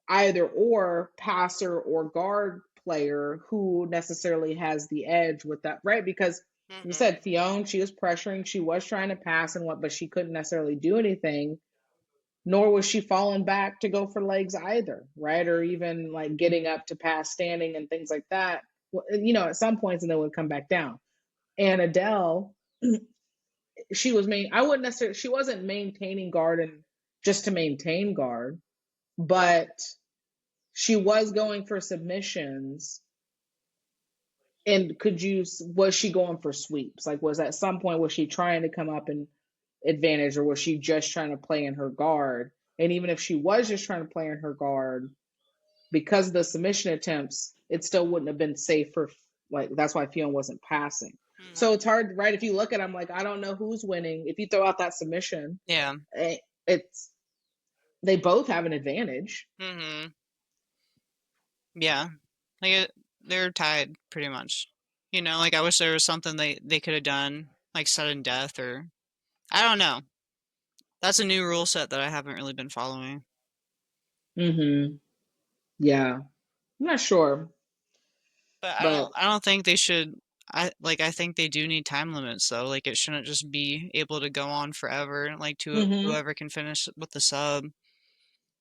either or passer or guard player who necessarily has the edge with that, right? Because you said Fionn, she was pressuring, she was trying to pass and what, but she couldn't necessarily do anything, nor was she falling back to go for legs either, right? Or even like getting up to pass standing and things like that. You know, at some points and then would come back down. And Adele, she was I wouldn't necessarily, she wasn't maintaining guard and just to maintain guard, but she was going for submissions. And was she going for sweeps? Like, was at some point, was she trying to come up and advantage, or was she just trying to play in her guard? And even if she was just trying to play in her guard, because of the submission attempts, it still wouldn't have been safe for, like, that's why Fionn wasn't passing. So it's hard, right? If you look at it, I'm like, I don't know who's winning. If you throw out that submission, Yeah. it's, they both have an advantage. Yeah. Like, they're tied pretty much. You know, like, I wish there was something they could have done, like sudden death, or I don't know. That's a new rule set that I haven't really been following. Yeah. I'm not sure. But But I don't think they should. I think they do need time limits though. Like, it shouldn't just be able to go on forever, like, to whoever can finish with the sub.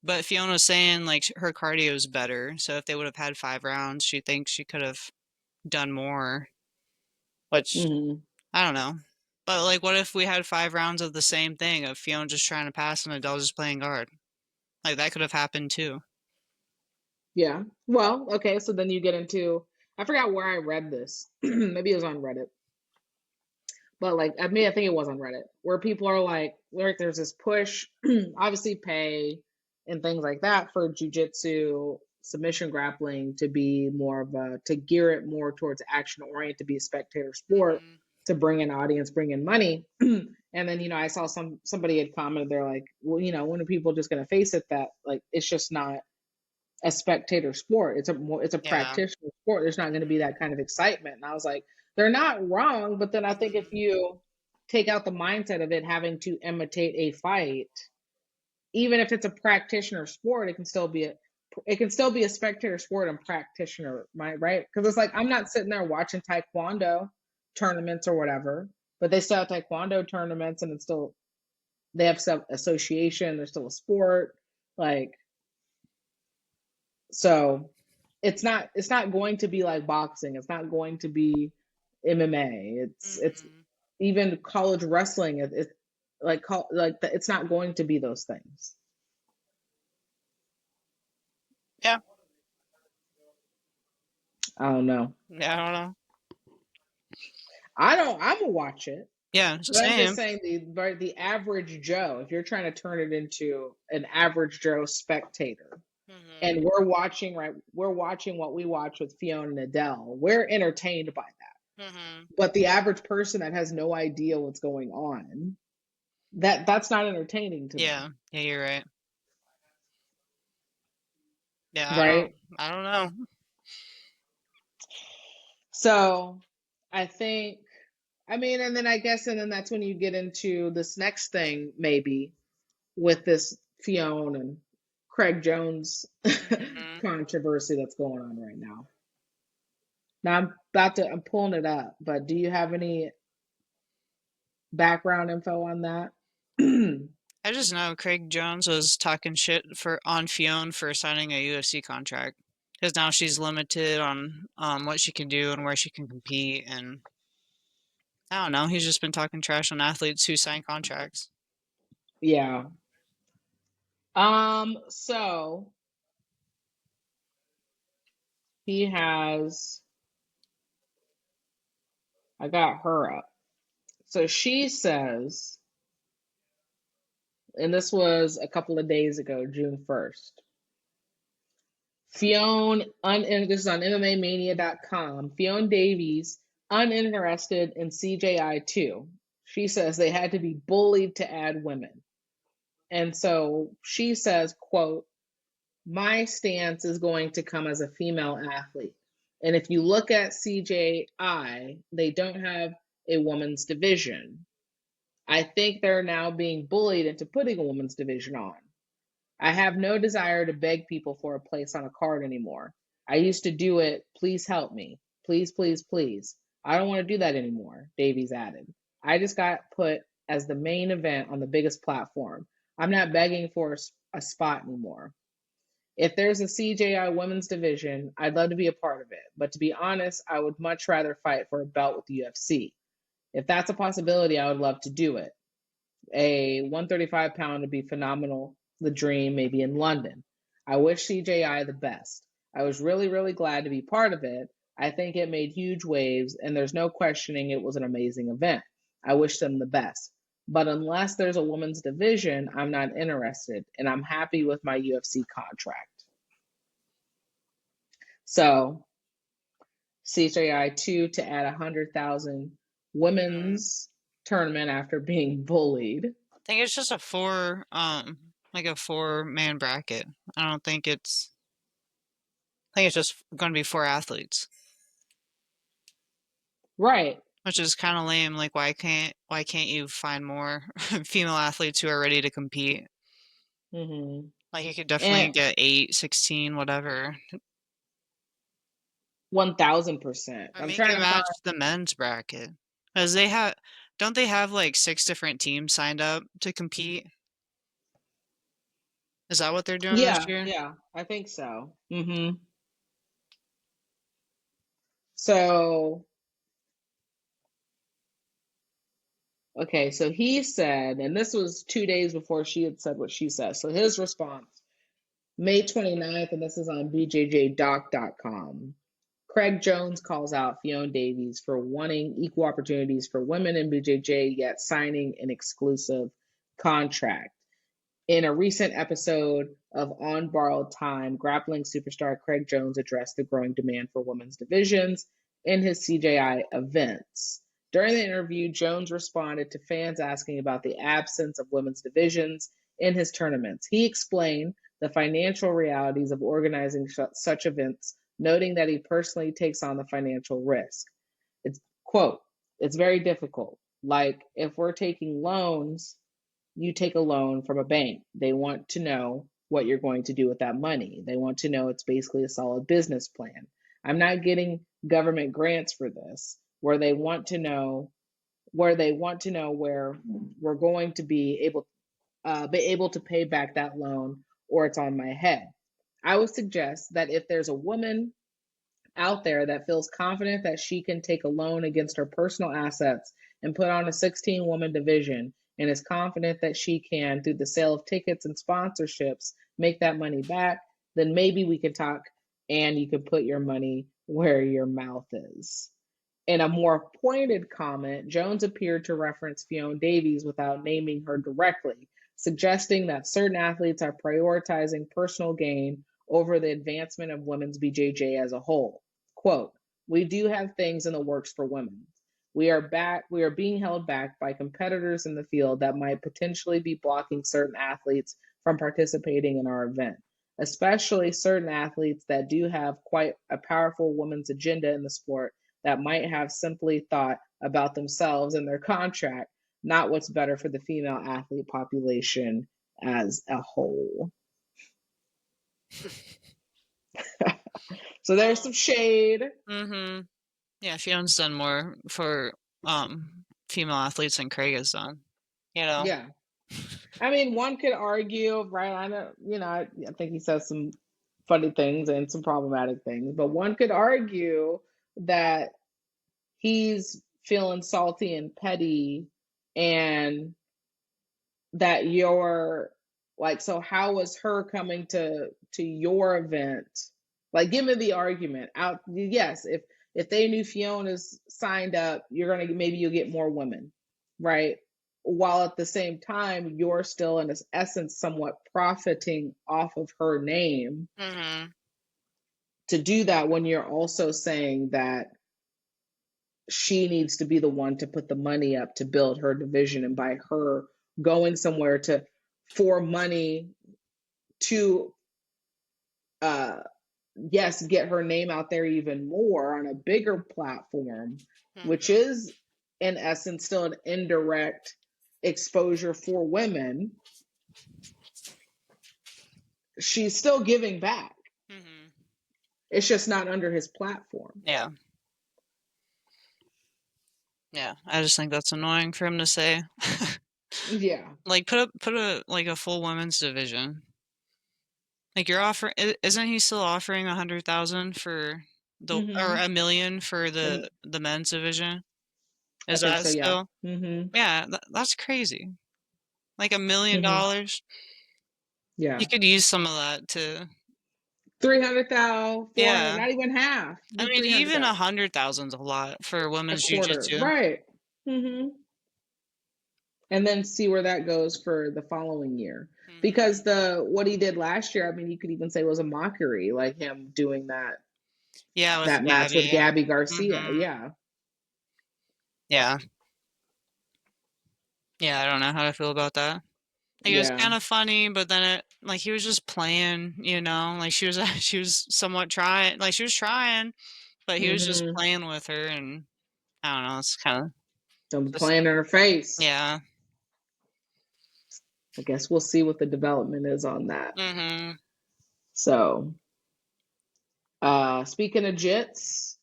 But Fiona's saying like her cardio is better, so if they would have had 5 rounds, she thinks she could have done more. Which I don't know. But like, what if we had 5 rounds of the same thing, of Fiona just trying to pass and Adele just playing guard? Like, that could have happened too. yeah. Well, okay, so then you get into, I forgot where I read this. Maybe it was on Reddit. But like, I mean, I think it was on Reddit, where people are like, there's this push, obviously pay and things like that for jujitsu submission grappling to be more of a, to gear it more towards action oriented, to be a spectator sport, to bring in audience, bring in money. And then, you know, I saw somebody had commented, they're like, well, you know, when are people just going to face it that like it's just not a spectator sport. It's a Yeah. practitioner sport. There's not going to be that kind of excitement. And I was like, they're not wrong, but then I think if you take out the mindset of it having to imitate a fight, even if it's a practitioner sport, it can still be a spectator sport and practitioner, right? Because it's like, I'm not sitting there watching taekwondo tournaments or whatever, but they still have taekwondo tournaments and it's still, they have some association, there's still a sport. Like, so it's not going to be like boxing. It's not going to be MMA. It's even college wrestling. It's it's not going to be those things. Yeah. I don't know. Yeah, I don't know. I'm gonna watch it. Yeah, But I'm just same. saying the average Joe, if you're trying to turn it into an average Joe spectator, and we're watching what we watch with Fiona and Adele, we're entertained by that. But the average person that has no idea what's going on, that's not entertaining to Yeah. them. Yeah, you're right. Yeah, Right? I don't know. So I think, I mean, and then I guess, and then that's when you get into this next thing, maybe, with this Fiona and Craig Jones controversy that's going on right now. Now I'm pulling it up, but do you have any background info on that? I just know Craig Jones was talking shit on Fionn for signing a UFC contract, because now she's limited on what she can do and where she can compete, and I don't know. He's just been talking trash on athletes who sign contracts. Yeah. So he has, I got her up. So she says, and this was a couple of days ago, June 1st. And this is on MMAmania.com. Fionn Davies, uninterested in CJI2. She says they had to be bullied to add women. And so she says, quote, my stance is going to come as a female athlete. And if you look at CJI, they don't have a women's division. I think they're now being bullied into putting a women's division on. I have no desire to beg people for a place on a card anymore. I used to do it. Please help me. Please, please, please. I don't want to do that anymore, Davies added. I just got put as the main event on the biggest platform. I'm not begging for a spot anymore. If there's a CJI women's division, I'd love to be a part of it. But to be honest, I would much rather fight for a belt with the UFC. If that's a possibility, I would love to do it. A 135 pound would be phenomenal. The dream, maybe in London. I wish CJI the best. I was really, really glad to be part of it. I think it made huge waves, and there's no questioning it was an amazing event. I wish them the best. But unless there's a women's division, I'm not interested, and I'm happy with my UFC contract. So, CJI 2 to add 100,000 women's tournament after being bullied. I think it's just a like a 4-man bracket. I think it's just going to be 4 athletes. Right. Which is kind of lame. Like, why can't you find more female athletes who are ready to compete? Mm-hmm. Like, you could definitely get 8, 16, whatever. 1,000%. Or I'm make trying it to find. match the men's bracket. Because don't they have like 6 different teams signed up to compete? Is that what they're doing this Yeah, year? yeah, I think so. Mm-hmm. So, okay, so he said, and this was 2 days before she had said what she said. So his response, May 29th, and this is on bjjdoc.com. Craig Jones calls out Fiona Davies for wanting equal opportunities for women in BJJ, yet signing an exclusive contract. In a recent episode of On Borrowed Time, grappling superstar Craig Jones addressed the growing demand for women's divisions in his CJI events. During the interview, Jones responded to fans asking about the absence of women's divisions in his tournaments. He explained the financial realities of organizing such events, noting that he personally takes on the financial risk. It's quote, it's very difficult. Like if we're taking loans, you take a loan from a bank. They want to know what you're going to do with that money. They want to know it's basically a solid business plan. I'm not getting government grants for this where we're going to be able to pay back that loan or it's on my head. I would suggest that if there's a woman out there that feels confident that she can take a loan against her personal assets and put on a 16-woman division and is confident that she can, through the sale of tickets and sponsorships, make that money back, then maybe we could talk and you can put your money where your mouth is. In a more pointed comment, Jones appeared to reference Fiona Davies without naming her directly, suggesting that certain athletes are prioritizing personal gain over the advancement of women's BJJ as a whole. Quote, we do have things in the works for women. We are being held back by competitors in the field that might potentially be blocking certain athletes from participating in our event, especially certain athletes that do have quite a powerful women's agenda in the sport that might have simply thought about themselves and their contract, not what's better for the female athlete population as a whole. So there's some shade. Mm-hmm. Yeah, Fiona's done more for female athletes than Craig has done. Yeah. I mean, one could argue, right? I know, I think he says some funny things and some problematic things, but one could argue that he's feeling salty and petty and that you're like, so how was her coming to your event? Like, give me the argument out. Yes, if they knew Fiona's signed up, maybe you'll get more women, right? While at the same time, you're still in essence somewhat profiting off of her name. Mm-hmm. To do that when you're also saying that she needs to be the one to put the money up to build her division, and by her going somewhere for money to get her name out there even more on a bigger platform, which is in essence still an indirect exposure for women. she's still giving back. Mm-hmm. It's just not under his platform. Yeah. Yeah. I just think that's annoying for him to say. Yeah. Like put a like a full women's division. Like you're offering, isn't he still offering 100,000 for the, or Mm-hmm. $1 million for the men's division? I Is think that so. Yeah. still? Mm-hmm. Yeah, that's crazy. Like $1 million. Mm-hmm. You Yeah. could use some of that to, 300,000, 400, yeah. not even half. I Do mean, even 300,000. 100,000's a lot for A women's quarter. jiu-jitsu. Right. Mm-hmm. And then see where that goes for the following year. Mm-hmm. Because what he did last year, I mean, you could even say was a mockery, like him doing Yeah, with that match with Gabby. Gabby Garcia. Mm-hmm. Yeah. Yeah. Yeah, I don't know how to feel about that. Like, it was Yeah. kind of funny, but then like he was just playing, like she was she was somewhat trying, like she was trying, but he was just Mm-hmm. playing with her, and I don't know, it's kind of I'm just, playing in her face. yeah. I guess we'll see what the development is on that. Mm-hmm. So, speaking of jits,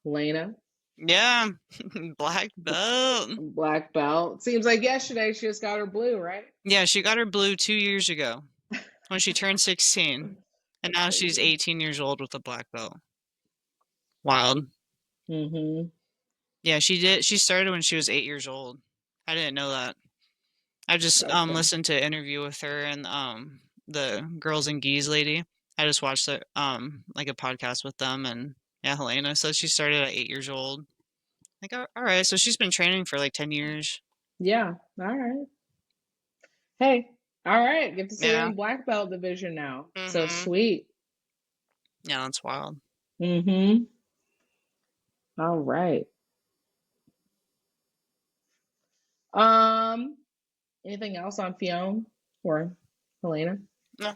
Helena, Yeah. Black belt. black belt. Seems like yesterday she just got her blue, right? Yeah, she got her blue 2 years ago when she turned 16, and That's now she's crazy. 18 years old with a black belt. Wild. Mm-hmm. Yeah, she started when she was 8 years old. I didn't know that. I just Okay. listened to an interview with her and the Girls and Geese lady. I just watched like a podcast with them, and yeah, Helena says she started at 8 years old. Like, all right, so she's been training for like 10 years. Yeah. All right. Hey. All right. Get to see her Yeah. in black belt division now. So Mhm. sweet. Yeah, that's wild. Mm-hmm. All right. Um. Anything else on Fiona or Helena? No.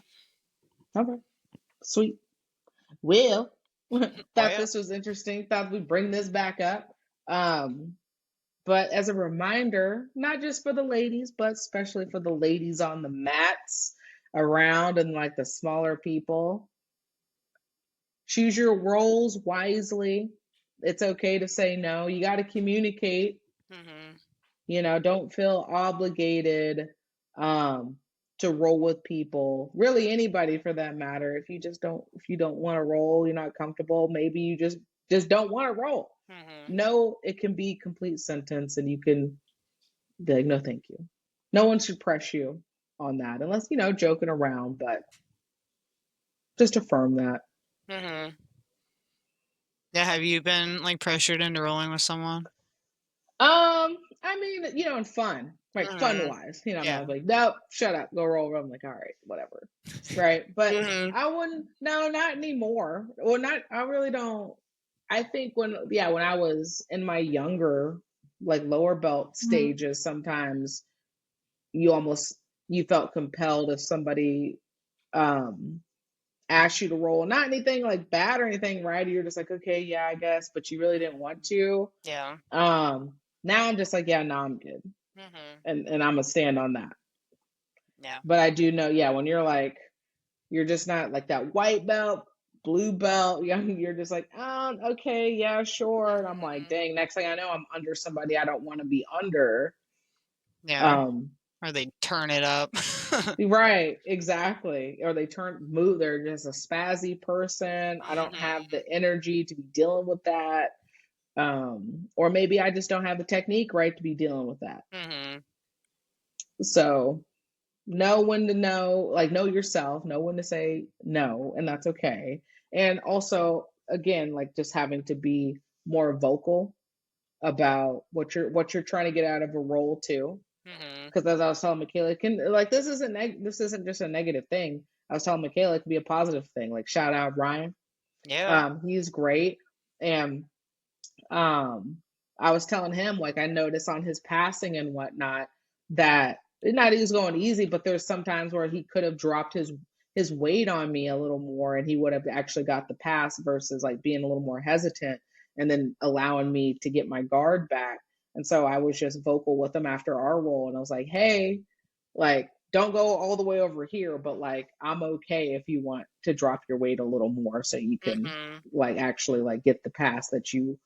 Okay. Sweet. Well, Oh thought yeah. this was interesting. Thought we'd bring this back up. Um, but as a reminder, not just for the ladies, but especially for the ladies on the mats around and like the smaller people, choose your roles wisely. It's okay to say no. You got to communicate. Mhm. Don't feel obligated um, to roll with people. Really, anybody for that matter. If you don't want to roll, you're not comfortable. Maybe you just don't want to roll. Mhm. No, it can be complete sentence, and you can be like, no, thank you. No one should press you on that, unless joking around. But just affirm that. Mhm. Yeah, have you been like pressured into rolling with someone? I mean, in fun, like fun Mhm. wise, I'm Yeah. not like, nope, shut up, go roll. I'm like, all right, whatever, right? But Mhm. I wouldn't. No, not anymore. Well, not. I really don't. I think when I was in my younger, like lower belt stages, sometimes you almost you felt compelled if somebody um asked you to roll, not anything like bad or anything, right? You're just like, okay, yeah, I guess, but you really didn't want to. Yeah. Now I'm just like, yeah, no, I'm good. Mhm. And I'm gonna stand on that. Yeah. But I do know, yeah, when you're just not like that white belt, blue belt, you're just like, okay, yeah, sure. And I'm like, Mhm. dang, next thing I know, I'm under somebody I don't want to be under. Yeah. Um, Or they turn it up. right, exactly. Or move, they're just a spazzy person. I don't have Mhm. the energy to be dealing with that. Or maybe I just don't have the technique right to be dealing with that. Mhm. So know when to know, like know yourself, know when to say no, and that's okay. And also, again, like just having to be more vocal about what you're trying to get out of a role too. Mhm. Because as I was telling Michaela, this isn't just a negative thing. I was telling Michaela it could be a positive thing. Like shout out Ryan, Yeah. he's great, and um, I was telling him, like, I noticed on his passing and whatnot that not he was going easy, but there's sometimes where he could have dropped his weight on me a little more and he would have actually got the pass versus like being a little more hesitant and then allowing me to get my guard back. And so I was just vocal with him after our roll and I was like, hey, like don't go all the way over here, but like I'm okay if you want to drop your weight a little more so you can like actually like get the pass that you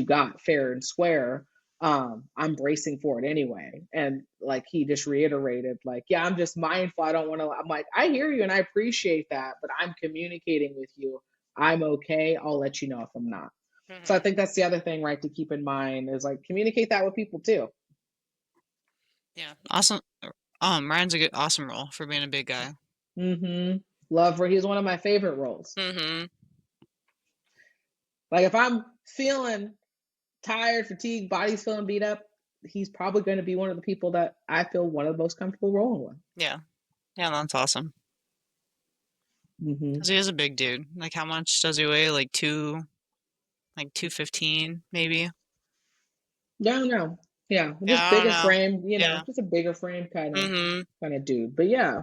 got fair and square. I'm bracing for it anyway. And like he just reiterated, like, yeah, I'm just mindful. I don't want to, I'm like, I hear you and I appreciate that, but I'm communicating with you. I'm okay. I'll let you know if I'm not. So I think that's the other thing, right, to keep in mind is like communicate that with people too. Yeah. Awesome. Ryan's a good, awesome role for being a big guy. Love for he's one of my favorite roles. Like if I'm feeling tired, fatigued, body's feeling beat up, he's probably going to be one of the people that I feel one of the most comfortable rolling with. Yeah. Yeah, that's awesome. Because he is a big dude. Like how much does he weigh? Like 215 maybe? No. Yeah. Yeah, Just I don't bigger know. frame, you know, Yeah. just a bigger frame kind of dude. But yeah.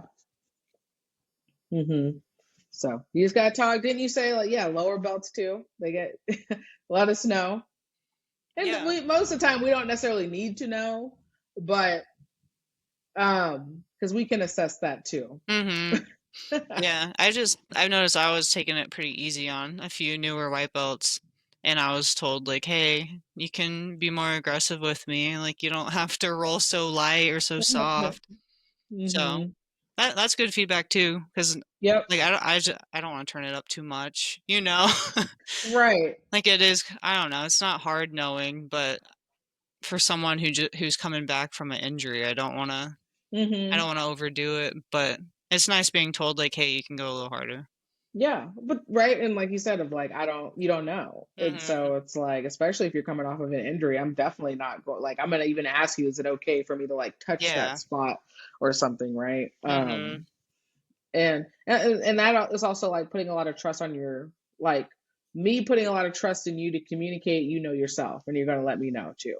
So you just gotta talk. Didn't you say like, yeah, lower belts too? They get let us know. And Yeah. we most of the time we don't necessarily need to know, but because we can assess that too. Yeah. I've noticed I was taking it pretty easy on a few newer white belts. And I was told like, hey, you can be more aggressive with me. Like you don't have to roll so light or so soft. So that's good feedback too, because Yep. like I don't want to turn it up too much, you know. Right. Like it is, I don't know. It's not hard knowing, but for someone who's coming back from an injury, I don't want to overdo it. But it's nice being told like, hey, you can go a little harder. Yeah, but right, and like you said, of like you don't know, and so it's like, especially if you're coming off of an injury, I'm definitely not going. Like, I'm gonna even ask you, is it okay for me to like touch that Yeah. spot or something, right? And that is also like putting a lot of trust on your like me putting a lot of trust in you to communicate. You know yourself, and you're gonna let me know too.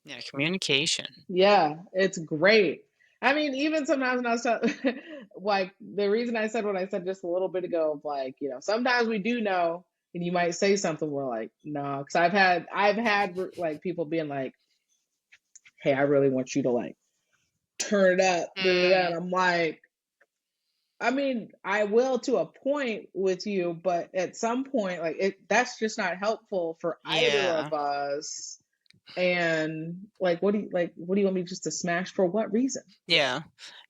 Yeah, communication. Yeah, it's great. I mean, even sometimes when I was like the reason I said what I said just a little bit ago, of like, you know, sometimes we do know, and you might say something, we're like, no, because I've had like people being like, hey, I really want you to like turn it up, and I'm like, I mean, I will to a point with you, but at some point, like that's just not helpful for either Yeah. of us. And like, what do you want me just to smash for what reason? Yeah.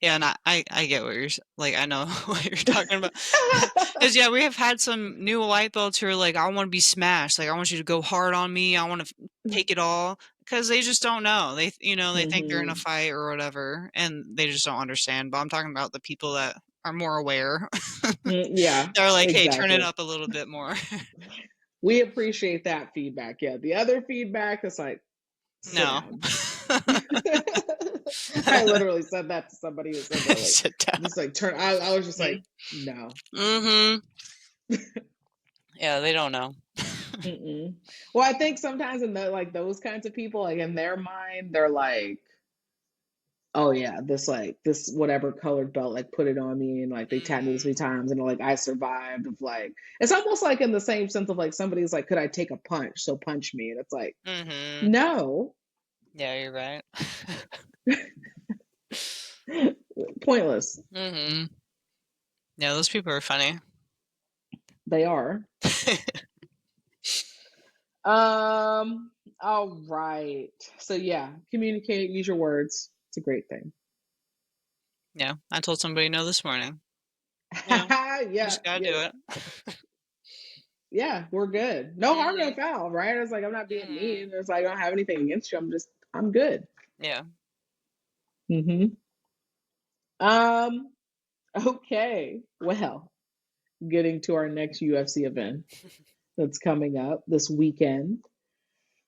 Yeah, and I get what you're like, I know what you're talking about. 'Cause, yeah, we have had some new white belts who are like, "I wanna be smashed, like, I want you to go hard on me, I wanna take it all," because they just don't know. They think they're in a fight or whatever, and they just don't understand, but I'm talking about the people that are more aware. Yeah, They're like, "Hey, turn it exactly. up a little bit more." We appreciate that feedback. Yeah, the other feedback is like, sit No. down. I literally said that to somebody who said that, like, Sit down. just like turn. I was just like, no. Yeah, they don't know. Well, I think sometimes in like those kinds of people, like in their mind, they're like, oh yeah, this whatever colored belt, like put it on me, and like they tapped me this many times, and like I survived. Of like, it's almost like in the same sense of like somebody's like, could I take a punch? So punch me, and it's like, no, Yeah, you're right. pointless. Yeah, those people are funny. They are. All right. So yeah, communicate, use your words. It's a great thing. Yeah, I told somebody no this morning. Yeah, Yeah, just gotta do yeah, it. yeah. We're good. No harm, no foul, right? It's like I'm not being mean. It's like I don't have anything against you. I'm good. Yeah. Um. Okay. Well, getting to our next UFC event that's coming up this weekend.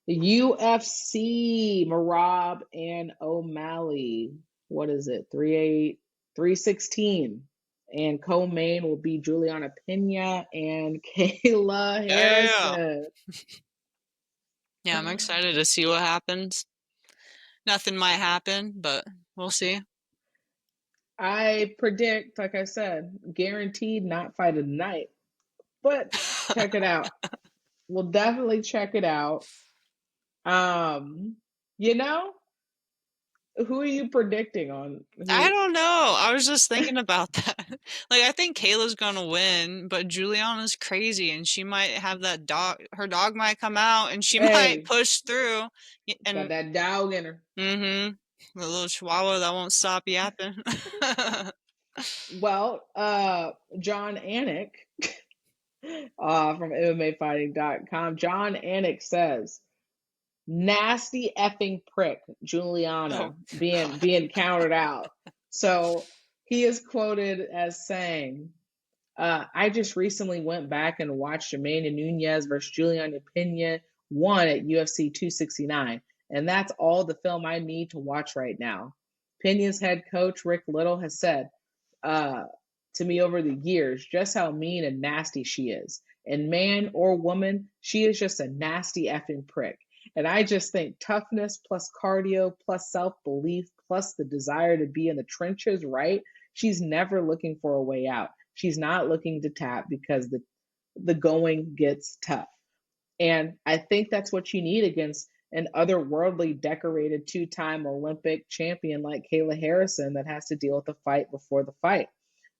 The UFC Marab and O'Malley. What is it? 3-8, 316. And co-main will be Juliana Pena and Kayla Yeah. Harrison. Yeah, I'm excited to see what happens. Nothing might happen, but we'll see. I predict, like I said, guaranteed not fight of the night. But check it out. We'll definitely check it out. You know, Who are you predicting on? I don't know. I was just thinking about that. Like, I think Kayla's gonna win, but Juliana's crazy, and she might have that dog. Her dog might come out, and she might Hey, push through. got And that dog in her. the little chihuahua that won't stop yapping. Well, John Anik from MMAfighting.com. John Anik says, nasty effing prick, Juliana, being counted out. So he is quoted as saying, I just recently went back and watched Amanda Nunes versus Juliana Pena 1 at UFC 269, and that's all the film I need to watch right now. Pena's head coach, Rick Little, has said to me over the years just how mean and nasty she is. And man or woman, she is just a nasty effing prick. And I just think toughness plus cardio plus self-belief plus the desire to be in the trenches, right? She's never looking for a way out. She's not looking to tap because the going gets tough. And I think that's what you need against an otherworldly decorated two-time Olympic champion like Kayla Harrison that has to deal with the fight before the fight.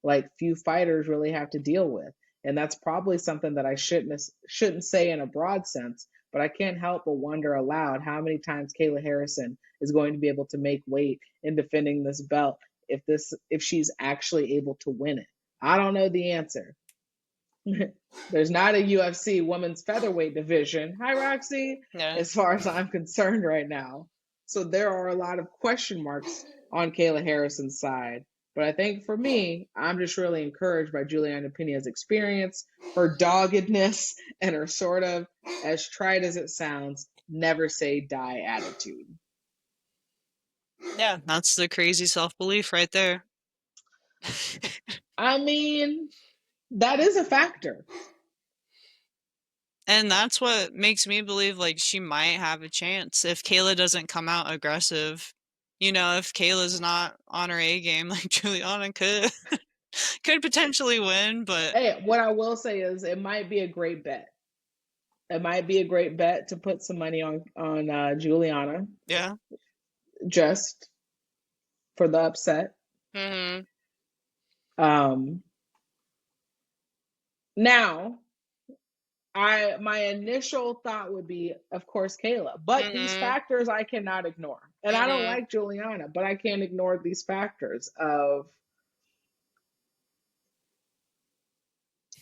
Like few fighters really have to deal with. And that's probably something that I shouldn't say in a broad sense, but I can't help but wonder aloud how many times Kayla Harrison is going to be able to make weight in defending this belt if she's actually able to win it. I don't know the answer. There's not a UFC women's featherweight division. Hi, Roxy. Yeah. As far as I'm concerned right now. So there are a lot of question marks on Kayla Harrison's side. But I think for me, I'm just really encouraged by Juliana Pena's experience, her doggedness, and her sort of, as trite as it sounds, never say die attitude. Yeah, that's the crazy self-belief right there. I mean, that is a factor. And that's what makes me believe, like, she might have a chance if Kayla doesn't come out aggressive. You know, if Kayla's not on her A game, like, Juliana could potentially win, but... Hey, what I will say is it might be a great bet. It might be a great bet to put some money on Juliana. Yeah. Just for the upset. Now, my initial thought would be, of course, Kayla, but these factors I cannot ignore. And I don't like Juliana, but I can't ignore these factors of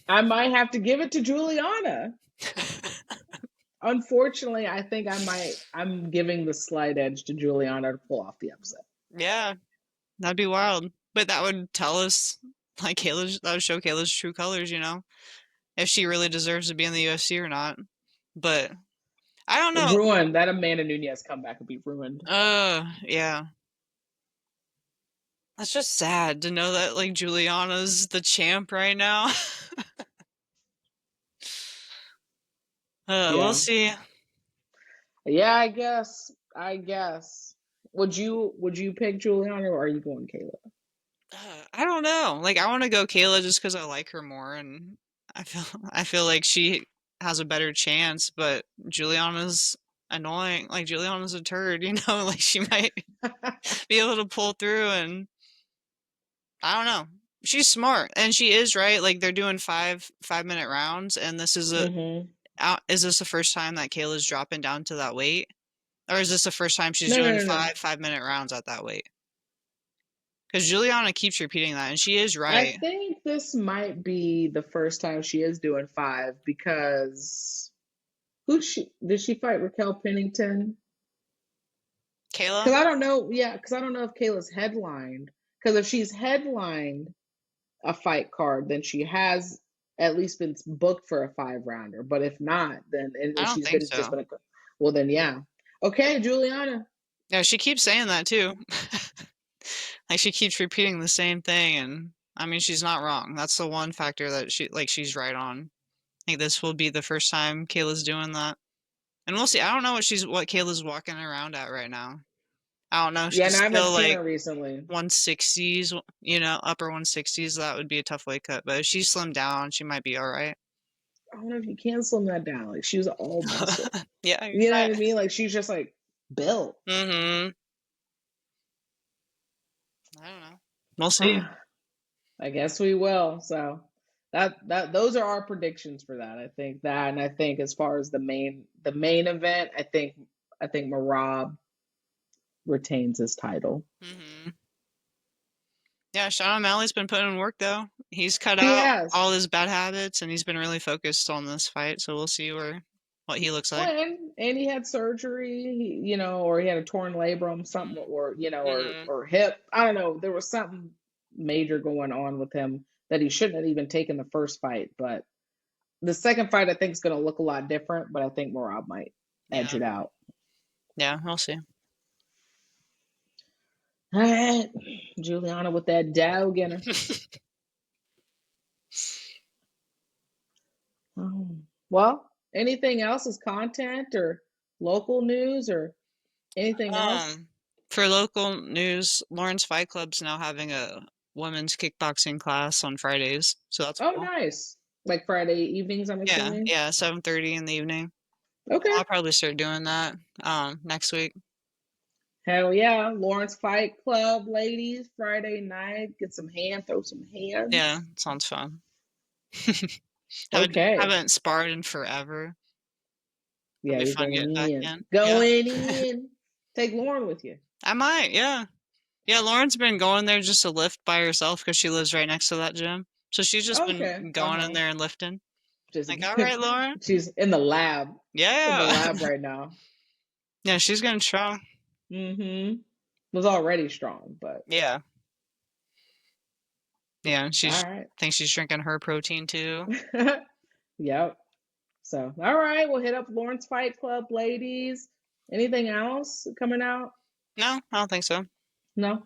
I might have to give it to Juliana. Unfortunately, I think I'm giving the slight edge to Juliana to pull off the upset. Yeah, that'd be wild. But that would tell us, like, that would show Kayla's true colors, you know? If she really deserves to be in the UFC or not. But I don't know. Ruined. That Amanda Nunes comeback would be ruined. Yeah. That's just sad to know that, like, Juliana's the champ right now. We'll see. Yeah, I guess. Would you pick Juliana or are you going Kayla? I don't know. Like, I want to go Kayla just because I like her more, and I feel like she has a better chance. But Juliana's annoying. Like, Juliana's a turd, you know. Like, she might be able to pull through, and I don't know. She's smart, and she is right. Like, they're doing 5-minute rounds, and this is is this the first time that Kayla's dropping down to that weight, or is this the first time she's doing 5-minute rounds at that weight? Because Juliana keeps repeating that, and she is right. I think this might be the first time she is doing 5 because did she fight Raquel Pennington? Kayla? Because I don't know. Yeah, because I don't know if Kayla's headlined. Because if she's headlined a fight card, then she has at least been booked for a 5-rounder. But if not, then I don't think so. just been well, then yeah. Okay, Juliana. Yeah, she keeps saying that too. Like, she keeps repeating the same thing, and I mean, she's not wrong. That's the one factor that she's right on. I think this will be the first time Kayla's doing that, and we'll see. I don't know what Kayla's walking around at right now. I don't know. She's still like recently 160s, you know, upper 160s. That would be a tough weight cut, but if she's slimmed down, she might be all right. I don't know if you can slim that down. Like, she was all muscle. Yeah, you know what I mean? Like, she's just like built. I don't know. We'll see. I guess we will. So those are our predictions for that. I think that, and I think as far as the main event, I think Marab retains his title. Mm-hmm. Yeah, Sean O'Malley's been putting in work though. He's cut He out has. all his bad habits, and he's been really focused on this fight. So we'll see what he looks like. Well, and he had surgery, or he had a torn labrum, something, or or hip. I don't know. There was something major going on with him that he shouldn't have even taken the first fight. But the second fight, I think, is going to look a lot different. But I think Merab might edge it out. Yeah, we'll see. All right, Juliana with that Dow Ginner. Well, anything else as content or local news or anything else? For local news, Lawrence Fight Club's now having a women's kickboxing class on Fridays, so that's cool. Nice. Like Friday evenings, I'm assuming. Yeah, 7:30 in the evening. Okay. I'll probably start doing that next week. Hell yeah. Lawrence Fight Club, ladies, Friday night. Get some throw some hands. Yeah, sounds fun. Okay. Haven't sparred in forever. Yeah, you're going in. Going in. Take Lauren with you. I might, yeah. Yeah, Lauren's been going there just to lift by herself because she lives right next to that gym. So she's just been going in there and lifting. Just like, all right, Lauren. She's in the lab. Yeah. In the lab right now. Yeah, she's getting strong. Mm-hmm. Was already strong, but. Yeah. Yeah, thinks she's drinking her protein too. Yep. So, all right, we'll hit up Lawrence Fight Club, ladies. Anything else coming out? No, I don't think so. No.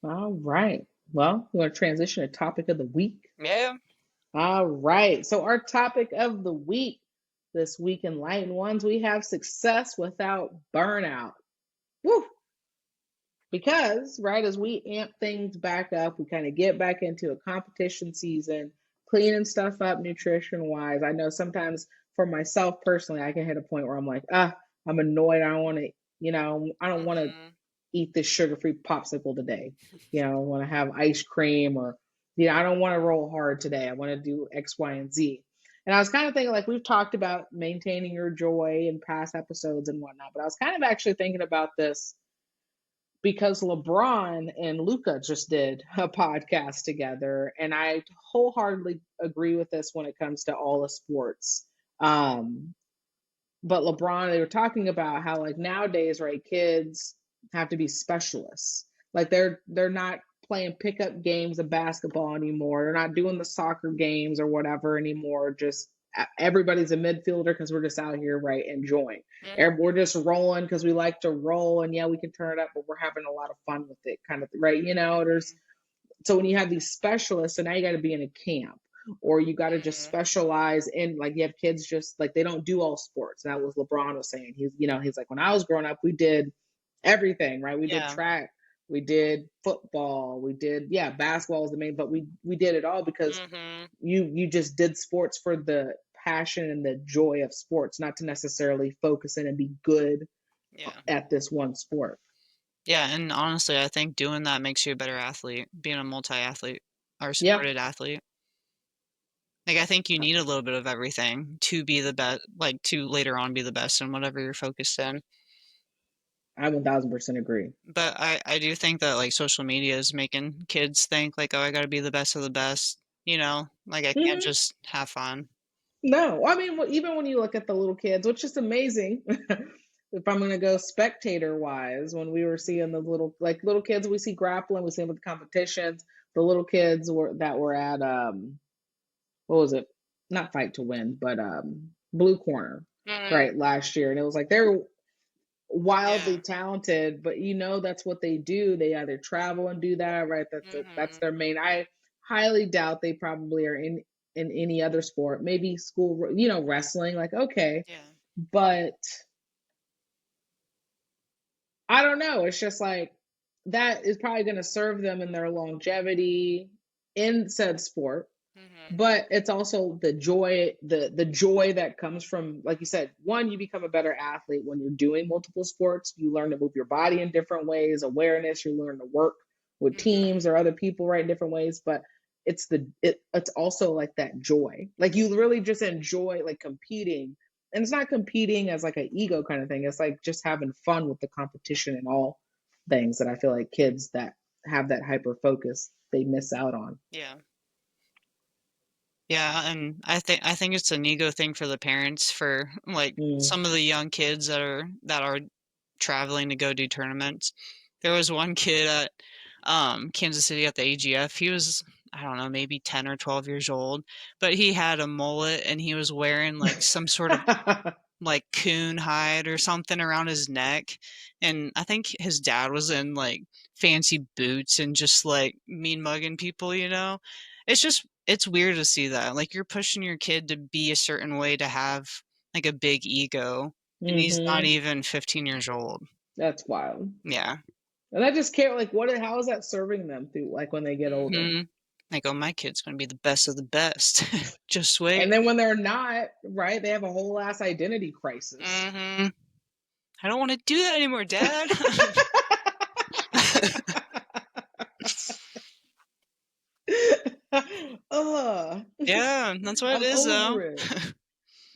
All right. Well, we want to transition to topic of the week. Yeah. All right. So our topic of the week this week in Light Ones, we have success without burnout. Woo! Because, right, as we amp things back up, we kind of get back into a competition season, cleaning stuff up nutrition-wise. I know sometimes for myself personally, I can hit a point where I'm like, I'm annoyed. I don't want to, I don't want to eat this sugar-free popsicle today. I want to have ice cream or, I don't want to roll hard today. I want to do X, Y, and Z. And I was kind of thinking, like, we've talked about maintaining your joy in past episodes and whatnot, but I was kind of actually thinking about this because LeBron and Luka just did a podcast together, and I wholeheartedly agree with this when it comes to all the sports. But LeBron, they were talking about how, like, nowadays, right, kids have to be specialists. Like, they're not playing pickup games of basketball anymore. They're not doing the soccer games or whatever anymore. Just everybody's a midfielder because we're just out here, right, enjoying. We're just rolling because we like to roll, and yeah, we can turn it up, but we're having a lot of fun with it, kind of, right? So when you have these specialists, and now you got to be in a camp, or you got to just specialize in, like, you have kids just like they don't do all sports. And that was LeBron was saying. He's like, when I was growing up, we did everything, right? We did track, we did football, we did basketball was the main, but we did it all because you just did sports for the passion and the joy of sports, not to necessarily focus in and be good at this one sport. Yeah, and honestly, I think doing that makes you a better athlete, being a multi-athlete or supported athlete. Like, I think you need a little bit of everything to be the best, like, to later on be the best in whatever you're focused in. I 1000% agree. But I do think that, like, social media is making kids think, like, oh, I got to be the best of the best, like, I can't just have fun. No, I mean, even when you look at the little kids, which is amazing. If I'm going to go spectator wise, when we were seeing the little kids, we see grappling, we see them with the competitions, the little kids that were at, what was it? Not Fight to Win, but Blue Corner, right, last year. And it was like, they're wildly talented, but that's what they do. They either travel and do that, right? That's their main. I highly doubt they probably are in any other sport, maybe school, wrestling, like, okay. But I don't know. It's just like, that is probably going to serve them in their longevity in said sport. But it's also the joy, the joy that comes from, like you said, one, you become a better athlete when you're doing multiple sports. You learn to move your body in different ways, awareness, you learn to work with teams or other people, right, in different ways. But it's also like that joy. Like you really just enjoy like competing. And it's not competing as like an ego kind of thing. It's like just having fun with the competition and all things that I feel like kids that have that hyper focus, they miss out on. Yeah. Yeah, and I think it's an ego thing for the parents for, like, Mm. some of the young kids that are traveling to go do tournaments. There was one kid at, Kansas City at the AGF. He was, I don't know, maybe 10 or 12 years old, but he had a mullet, and he was wearing, like, some sort of, like, coon hide or something around his neck, and I think his dad was in, like, fancy boots and just, like, mean mugging people, you know? It's weird to see that, like, you're pushing your kid to be a certain way to have, like, a big ego, and he's not Hmm. even 15 years old. That's wild. Yeah. And I just can't like how is that serving them through like when they get older? Mhm. Like, "Oh, my kid's gonna be the best of the best. Just And wait." then when they're not, right, they have a whole ass identity crisis. Mhm. "I don't wanna do that anymore, dad." Ugh. Yeah, that's what it I'm is, though. over it.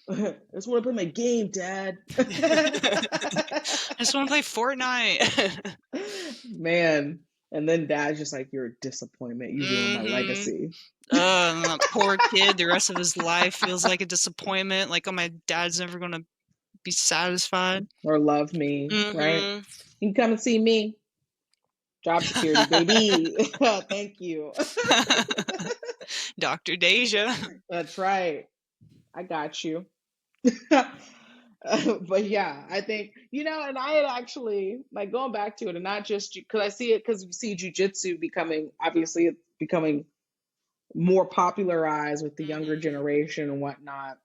I just want to play my game, Dad. I just wanna play Fortnite. Man. And then Dad's just like, you're a disappointment. You ruined my Mhm. legacy. And that poor kid, the rest of his life feels like a disappointment, like, "Oh, my dad's never gonna be satisfied." Or love me, right? Mhm. You can come and see me. Job security, baby. Thank you. Dr. Deja. That's right. I got you. But yeah, I think, and I had actually, like, going back to it, and not just because I see it, because you see jujitsu becoming, obviously, it's becoming more popularized with the younger Mhm. generation and whatnot.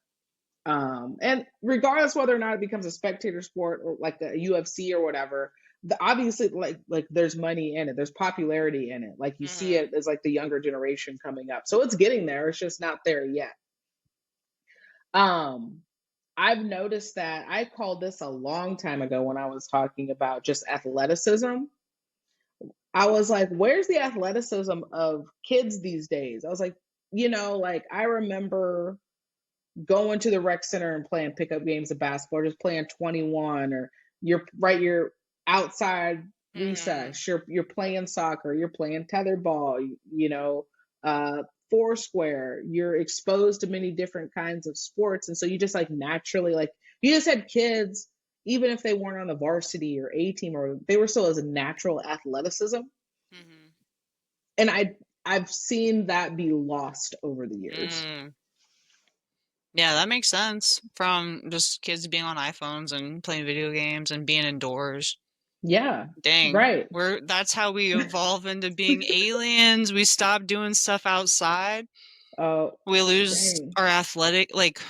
And regardless whether or not it becomes a spectator sport or like the UFC or whatever, obviously, like there's money in it, there's popularity in it. Like you see Mhm. it as like the younger generation coming up, so it's getting there. It's just not there yet. Um, I've noticed that I called this a long time ago when I was talking about just athleticism. I was like, where's the athleticism of kids these days? I was like, like I remember going to the rec center and playing pickup games of basketball, or just playing 21, or you're outside Mhm. recess, you're playing soccer, you're playing tetherball, uh, foursquare, you're exposed to many different kinds of sports. And so you just like naturally like you just had kids, even if they weren't on the varsity or A team, or they were still as a natural athleticism. Mhm. And I've seen that be lost over the years. Mm. Yeah, that makes sense from just kids being on iPhones and playing video games and being indoors. Yeah, Dang, right. that's how we evolve into being aliens. We stop doing stuff outside. Oh, We lose dang. our athletic, like,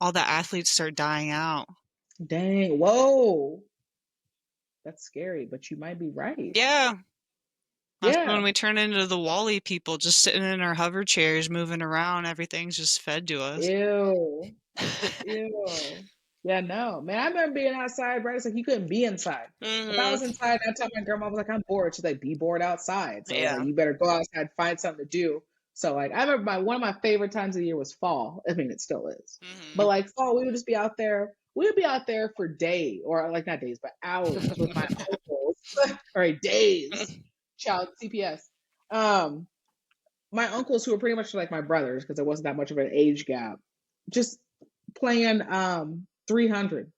all the athletes start dying out. Dang. Whoa. That's scary, but you might be right. Yeah, that's when Yeah. we turn into the Wall-E people, just sitting in our hover chairs, moving around, everything's just fed to us. Ew. Ew. Yeah, no. Man, I remember being outside, right? It's like you couldn't be inside. If I Mhm. was inside, I'd tell my grandma, I was like, I'm bored. She's like, be bored outside. So like Yeah. you better go outside, find something to do. So like I remember one of my favorite times of the year was fall. I mean, it still is. But Mhm. like fall, we would just be out there. We would be out there for days, or like not days, but hours with my uncles. All right, days. Child CPS. Um, my uncles who were pretty much like my brothers because there wasn't that much of an age gap, just playing 300.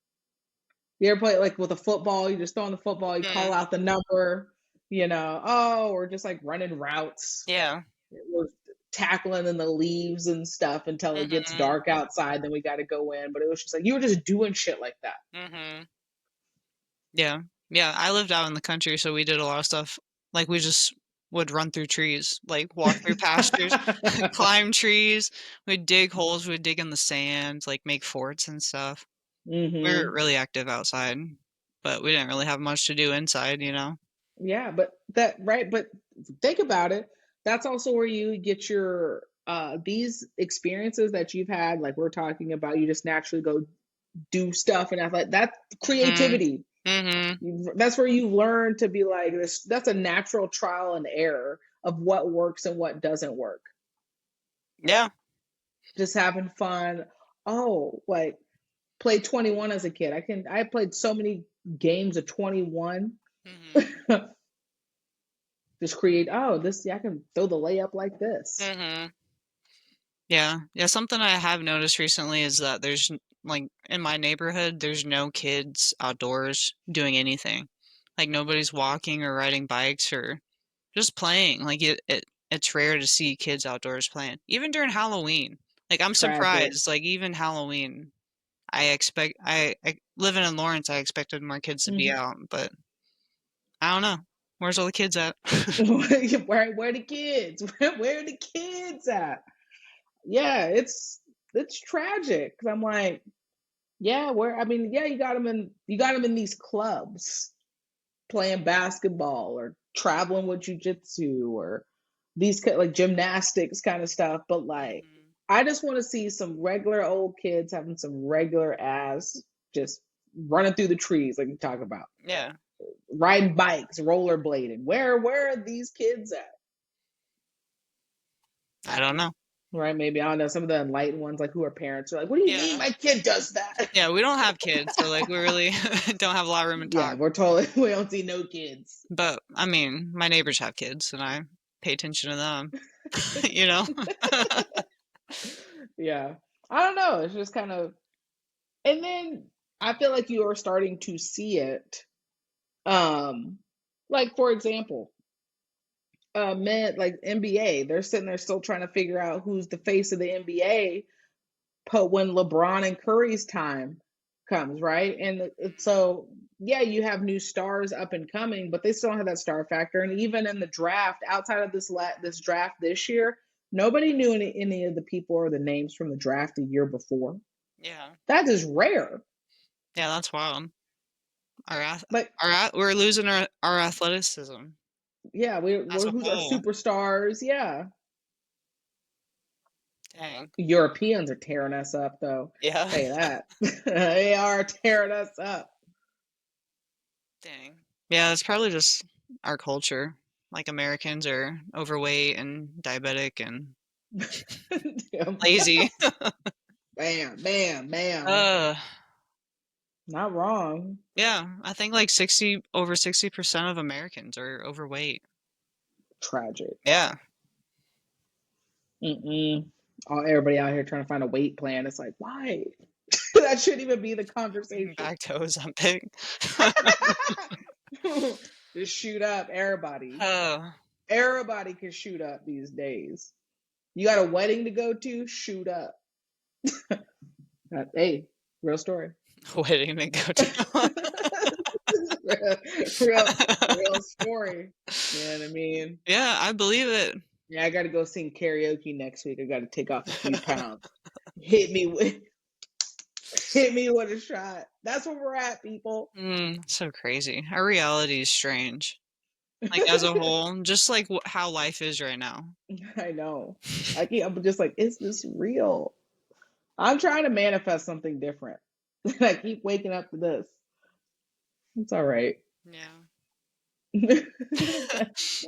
You ever play like with a football? You just throw in the football, you call Mm. out the number, oh, or just like running routes. Yeah. We're tackling in the leaves and stuff until it gets Mhm. dark outside. Then we got to go in. But it was just like you were just doing shit like that. Mhm. Yeah. Yeah, I lived out in the country, so we did a lot of stuff, like, we just would run through trees, like, walk through pastures, climb trees, we'd dig holes, we'd dig in the sand, like, make forts and stuff. We were Hmm. really active outside, but we didn't really have much to do inside, you know? Yeah, but that right, but think about it. That's also where you get your these experiences that you've had, like we're talking about, you just naturally go do stuff and like that's creativity. That's where you learn to be like this. That's a natural trial and error of what works and what doesn't work. Yeah. Just having fun. Oh, like played 21 as a kid. I played so many games of 21. Just create, I can throw the layup like this. Yeah. Something I have noticed recently is that there's like in my neighborhood, there's no kids outdoors doing anything. Like nobody's walking or riding bikes or just playing. Like it's rare to see kids outdoors playing, even during Halloween. Like I'm surprised. Like even Halloween, I living in Lawrence, I expected more kids to be out, but I don't know. Where's all the kids at? Where the kids? Where are the kids at? Yeah, it's tragic because I'm like, yeah, you got them in these clubs playing basketball or traveling with jiu-jitsu or these like gymnastics kind of stuff, but like I just want to see some regular old kids having some regular ass just running through the trees like you talk about. Yeah. Riding bikes, rollerblading. Where are these kids at? I don't know. Right? Maybe I don't know. Some of the enlightened ones, like who are parents, are like, "What do you mean my kid does that?" Yeah, we don't have kids, so like we really don't have a lot of room to talk. Yeah, we don't see no kids. But I mean, my neighbors have kids, and I pay attention to them. You know? Yeah, I don't know. It's just kind of, and then I feel like you are starting to see it. Like for example, men like NBA, they're sitting there still trying to figure out who's the face of the NBA. But when LeBron and Curry's time comes, right? And so, yeah, you have new stars up and coming, but they still don't have that star factor. And even in the draft, outside of this draft this year, nobody knew any of the people or the names from the draft the year before. Yeah. That is rare. Yeah, that's wild. We're losing our athleticism. Yeah, we're who's our superstars. Yeah. Dang. Europeans are tearing us up, though. Yeah. I'll tell you that. They are tearing us up. Dang. Yeah, it's probably just our culture. Like Americans are overweight and diabetic and lazy. Bam. Not wrong. Yeah, I think like over 60% of Americans are overweight. Tragic. Yeah. Everybody out here trying to find a weight plan. It's like, why? That shouldn't even be the conversation. Back to Ozempic. Just shoot up, everybody. Everybody can shoot up these days. You got a wedding to go to? Shoot up. Hey, real story. Wedding to go to. real story. You know what I mean? Yeah, I believe it. Yeah, I got to go sing karaoke next week. I got to take off a few pounds. Hit me with a shot. That's where we're at, people. So crazy. Our reality is strange. Like as a whole, just like how life is right now. I know. I'm just like, is this real? I'm trying to manifest something different. I keep waking up to this. It's all right. Yeah.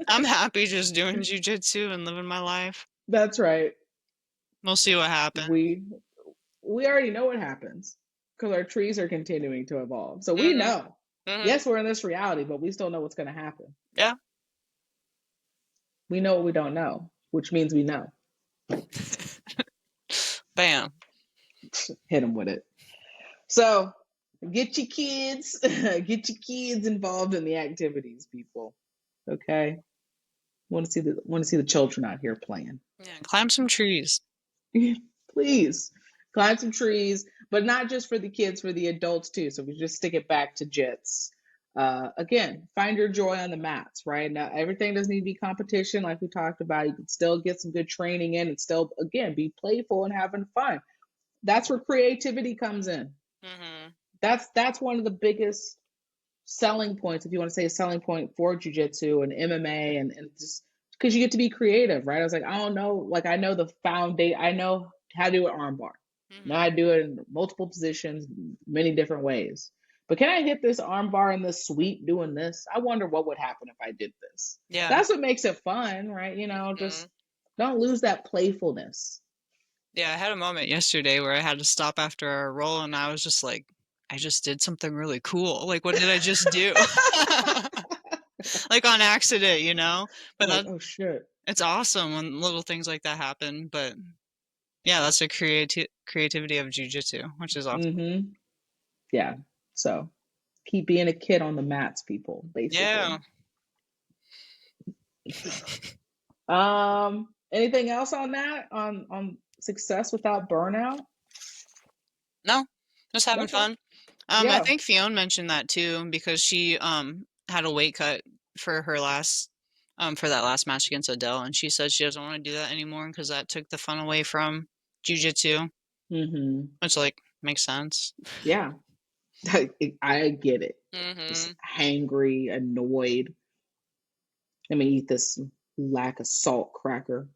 I'm happy just doing jiu-jitsu and living my life. That's right. We'll see what happens. We already know what happens because our trees are continuing to evolve. So we know. Yes, we're in this reality, but we still know what's going to happen. Yeah. We know what we don't know, which means we know. Bam. Hit them with it. So get your kids involved in the activities, people. Okay. Want to see the children out here playing. Yeah, climb some trees. Please climb some trees, but not just for the kids, for the adults too. So we just stick it back to jits. Again, find your joy on the mats, right? Now, everything doesn't need to be competition like we talked about. You can still get some good training in and still, again, be playful and having fun. That's where creativity comes in. That's one of the biggest selling points, if you want to say a selling point for jiu-jitsu and MMA and just because you get to be creative, right? I was like, I don't know, like I know the foundation, I know how to do an arm bar. Mm-hmm. Now I do it in multiple positions, many different ways. But can I hit this arm bar in this sweep doing this? I wonder what would happen if I did this. Yeah. That's what makes it fun, right? You know, just don't lose that playfulness. Yeah, I had a moment yesterday where I had to stop after a roll and I was just like, I just did something really cool. Like, what did I just do? Like on accident, you know? But Like, oh shit. it's awesome when little things like that happen. But yeah, that's the creativity of jiu-jitsu, which is awesome. Mm-hmm. Yeah. So keep being a kid on the mats, people, basically. Yeah. Anything else on that? On success without burnout? No, just having Okay. fun. Yeah. I think Fiona mentioned that too because she had a weight cut for her last for that last match against Adele, and she said she doesn't want to do that anymore because that took the fun away from jiu-jitsu, Mm-hmm. which like makes sense. Yeah. I get it. Mm-hmm. Just hangry, annoyed. Let me eat this lack of salt cracker.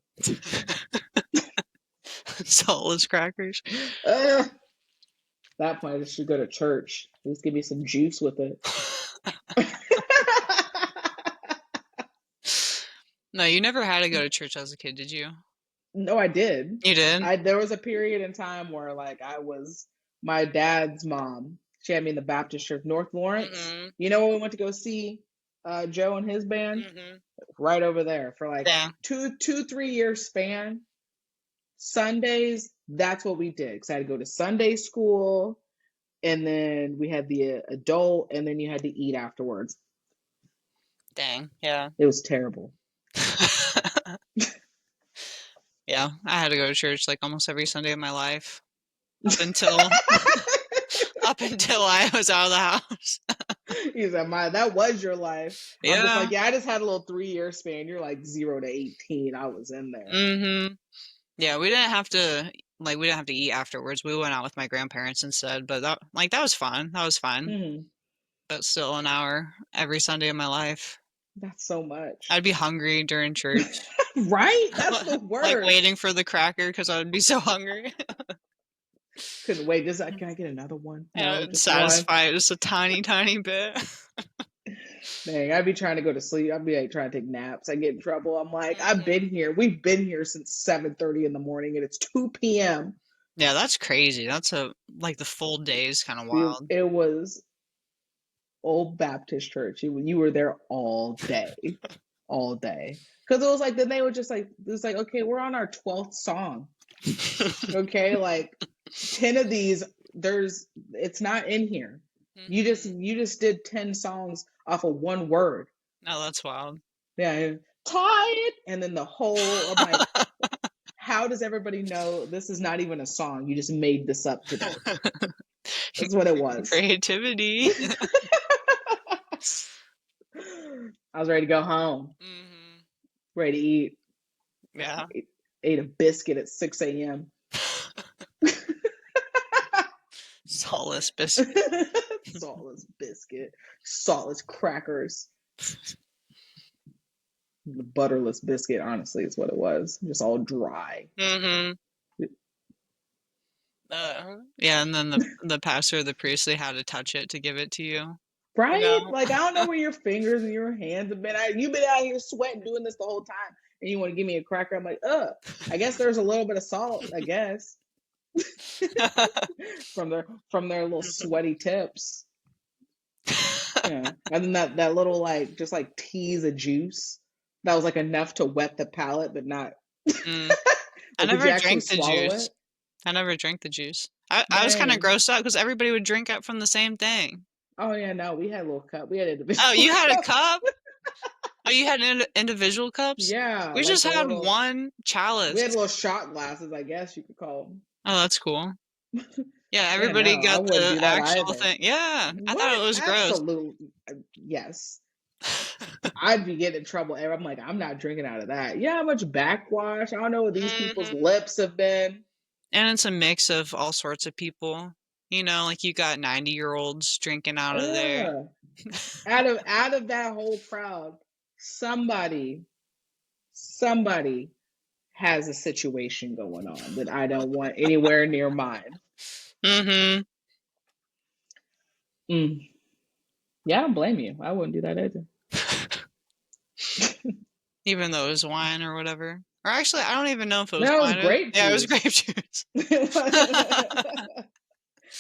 Saltless crackers. That point, I should go to church. Just give me some juice with it. No, you never had to go to church as a kid, did you? No, I did. You did? There was a period in time where like I was my dad's mom. She had me in the Baptist Church, North Lawrence. Mm-hmm. You know when we went to go see Joe and his band? Mm-hmm. Right over there for like Yeah. 3 year span. Sundays, that's what we did. Because I had to go to Sunday school, and then we had the adult, and then you had to eat afterwards. Dang, yeah. It was terrible. Yeah, I had to go to church like almost every Sunday of my life up until up until I was out of the house. He said, that was your life. Yeah. I'm just like, yeah, I just had a little 3 year span. You're like 0 to 18. I was in there. Mm-hmm. Yeah, we didn't have to eat afterwards. We went out with my grandparents instead, but that was fun. That was fun. Mm-hmm. But still an hour every Sunday of my life. That's so much. I'd be hungry during church. Right? That's the worst. Like waiting for the cracker because I would be so hungry. Couldn't wait. Can I get another one? No, just satisfy just a tiny, tiny bit. Dang, I'd be trying to go to sleep. I'd be like trying to take naps. I get in trouble. I'm like, I've been here. We've been here since 7:30 in the morning, and it's 2 p.m. Yeah, that's crazy. That's the full day is kind of wild. It was Old Baptist Church. You were there all day, all day. Because it was like, then they would just like, it was like, okay, we're on our 12th song. Okay, like 10 of these, it's not in here. Mm-hmm. You just did 10 songs off of one word. No, that's wild. Yeah, tired, and then the whole. I'm like, how does everybody know this is not even a song? You just made this up today. That's what it was. Creativity. I was ready to go home. Mm-hmm. Ready to eat. Yeah. Ate a biscuit at 6 a.m. Saltless biscuit. Saltless biscuit. Saltless crackers. The butterless biscuit, honestly, is what it was. Just all dry. Mm-hmm. Yeah, and then the pastor or the priest, they had to touch it to give it to you. Right? You know? Like, I don't know where your fingers and your hands have been. You've been out here sweating doing this the whole time, and you want to give me a cracker? I'm like, I guess there's a little bit of salt, I guess. from their little sweaty tips. Yeah. And then that little like just like tease of juice that was like enough to wet the palate, but not. I never drank the juice. I never drank the juice. I was kind of grossed out because everybody would drink it from the same thing. Oh yeah, no, we had a little cup. We had individual. Oh, you had a cup? Oh, you had individual cups? Yeah. We just had one chalice. We had little shot glasses, I guess you could call them. Oh, that's cool. Yeah, everybody got the actual thing. Yeah, I thought it was gross. Absolutely, yes. I'd be getting in trouble. I'm like, I'm not drinking out of that. Yeah, how much backwash? I don't know what these people's lips have been. And it's a mix of all sorts of people. You know, like you got 90-year-olds drinking out of there. Out of that whole crowd, somebody somebody has a situation going on that I don't want anywhere near mine. Mm-hmm. Yeah, I don't blame you. I wouldn't do that either. Even though it was wine or whatever. Or actually, I don't even know if it was No, it was wine. grape Yeah, it was juice. grape juice.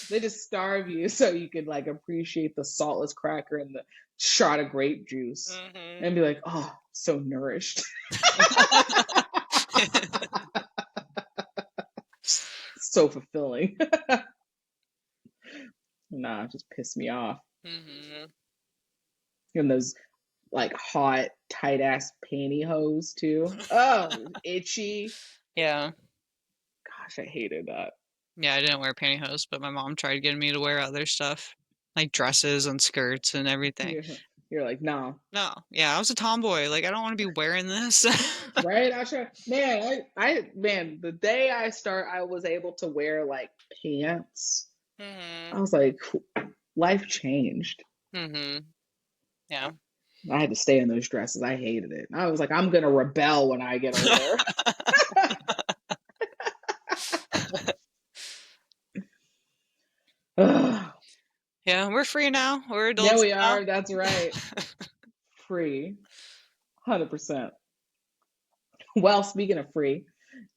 They just starve you so you can like appreciate the saltless cracker and the shot of grape juice and be like, oh, so nourished. So fulfilling. Nah, just piss me off. And those like hot, tight ass pantyhose too. Oh, itchy. Yeah. Gosh, I hated that. Yeah, I didn't wear pantyhose, but my mom tried getting me to wear other stuff, like dresses and skirts and everything. You're like, no. No, yeah, I was a tomboy. Like, I don't want to be wearing this. Right? Man, the day I was able to wear like pants. I was like, life changed. Yeah. I had to stay in those dresses. I hated it. I was like, I'm gonna rebel when I get older. Yeah, we're free now. We're adults. Yeah, we now. are. That's right. Free. 100%. Well, speaking of free,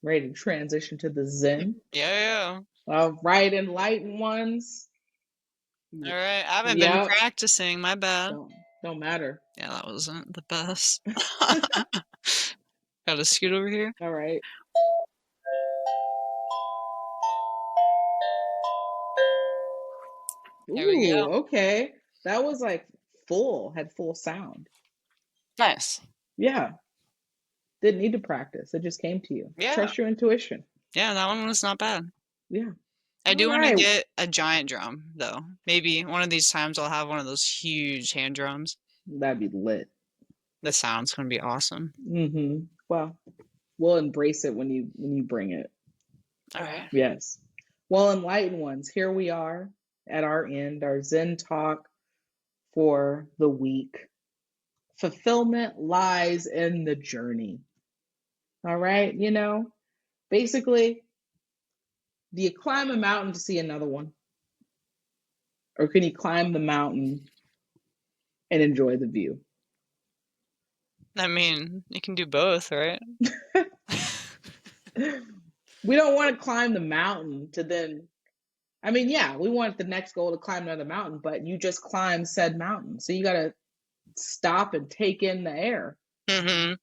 ready to transition to the Zen. Yeah. All right, enlightened ones. All right, I haven't been practicing. My bad. Don't matter. Yeah, that wasn't the best. Gotta scoot over here. All right. There we go. Okay. That was like had full sound. Nice. Yeah. Didn't need to practice. It just came to you. Yeah. Trust your intuition. Yeah, that one was not bad. Yeah. I do want to get a giant drum, though. Maybe one of these times I'll have one of those huge hand drums. That'd be lit. The sound's going to be awesome. Well, we'll embrace it when you bring it. All right. Yes. Well, enlightened ones, here we are at our end, our Zen talk for the week. Fulfillment lies in the journey. All right. Basically, do you climb a mountain to see another one? Or can you climb the mountain and enjoy the view? I mean, you can do both, right? We don't want to climb the mountain to then, we want the next goal to climb another mountain, but you just climb said mountain. So you got to stop and take in the air.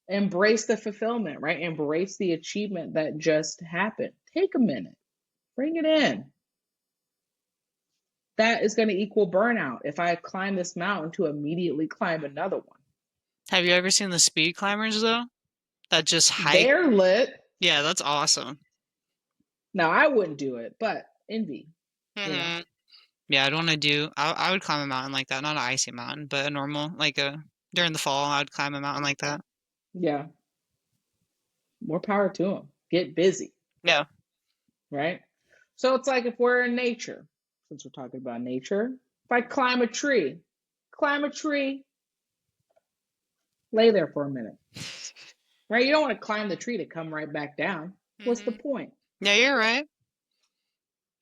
Embrace the fulfillment, right? Embrace the achievement that just happened. Take a minute. Bring it in. That is going to equal burnout if I climb this mountain to immediately climb another one. Have you ever seen the speed climbers, though? That just hike? They're lit. Yeah, that's awesome. Now, I wouldn't do it, but envy. Yeah, I'd want to do... I would climb a mountain like that. Not an icy mountain, but a normal, during the fall, I'd climb a mountain like that. Yeah. More power to them. Get busy. Yeah. Right? So it's like if we're in nature, since we're talking about nature, if I climb a tree, lay there for a minute. Right? You don't want to climb the tree to come right back down. What's the point? Yeah, you're right.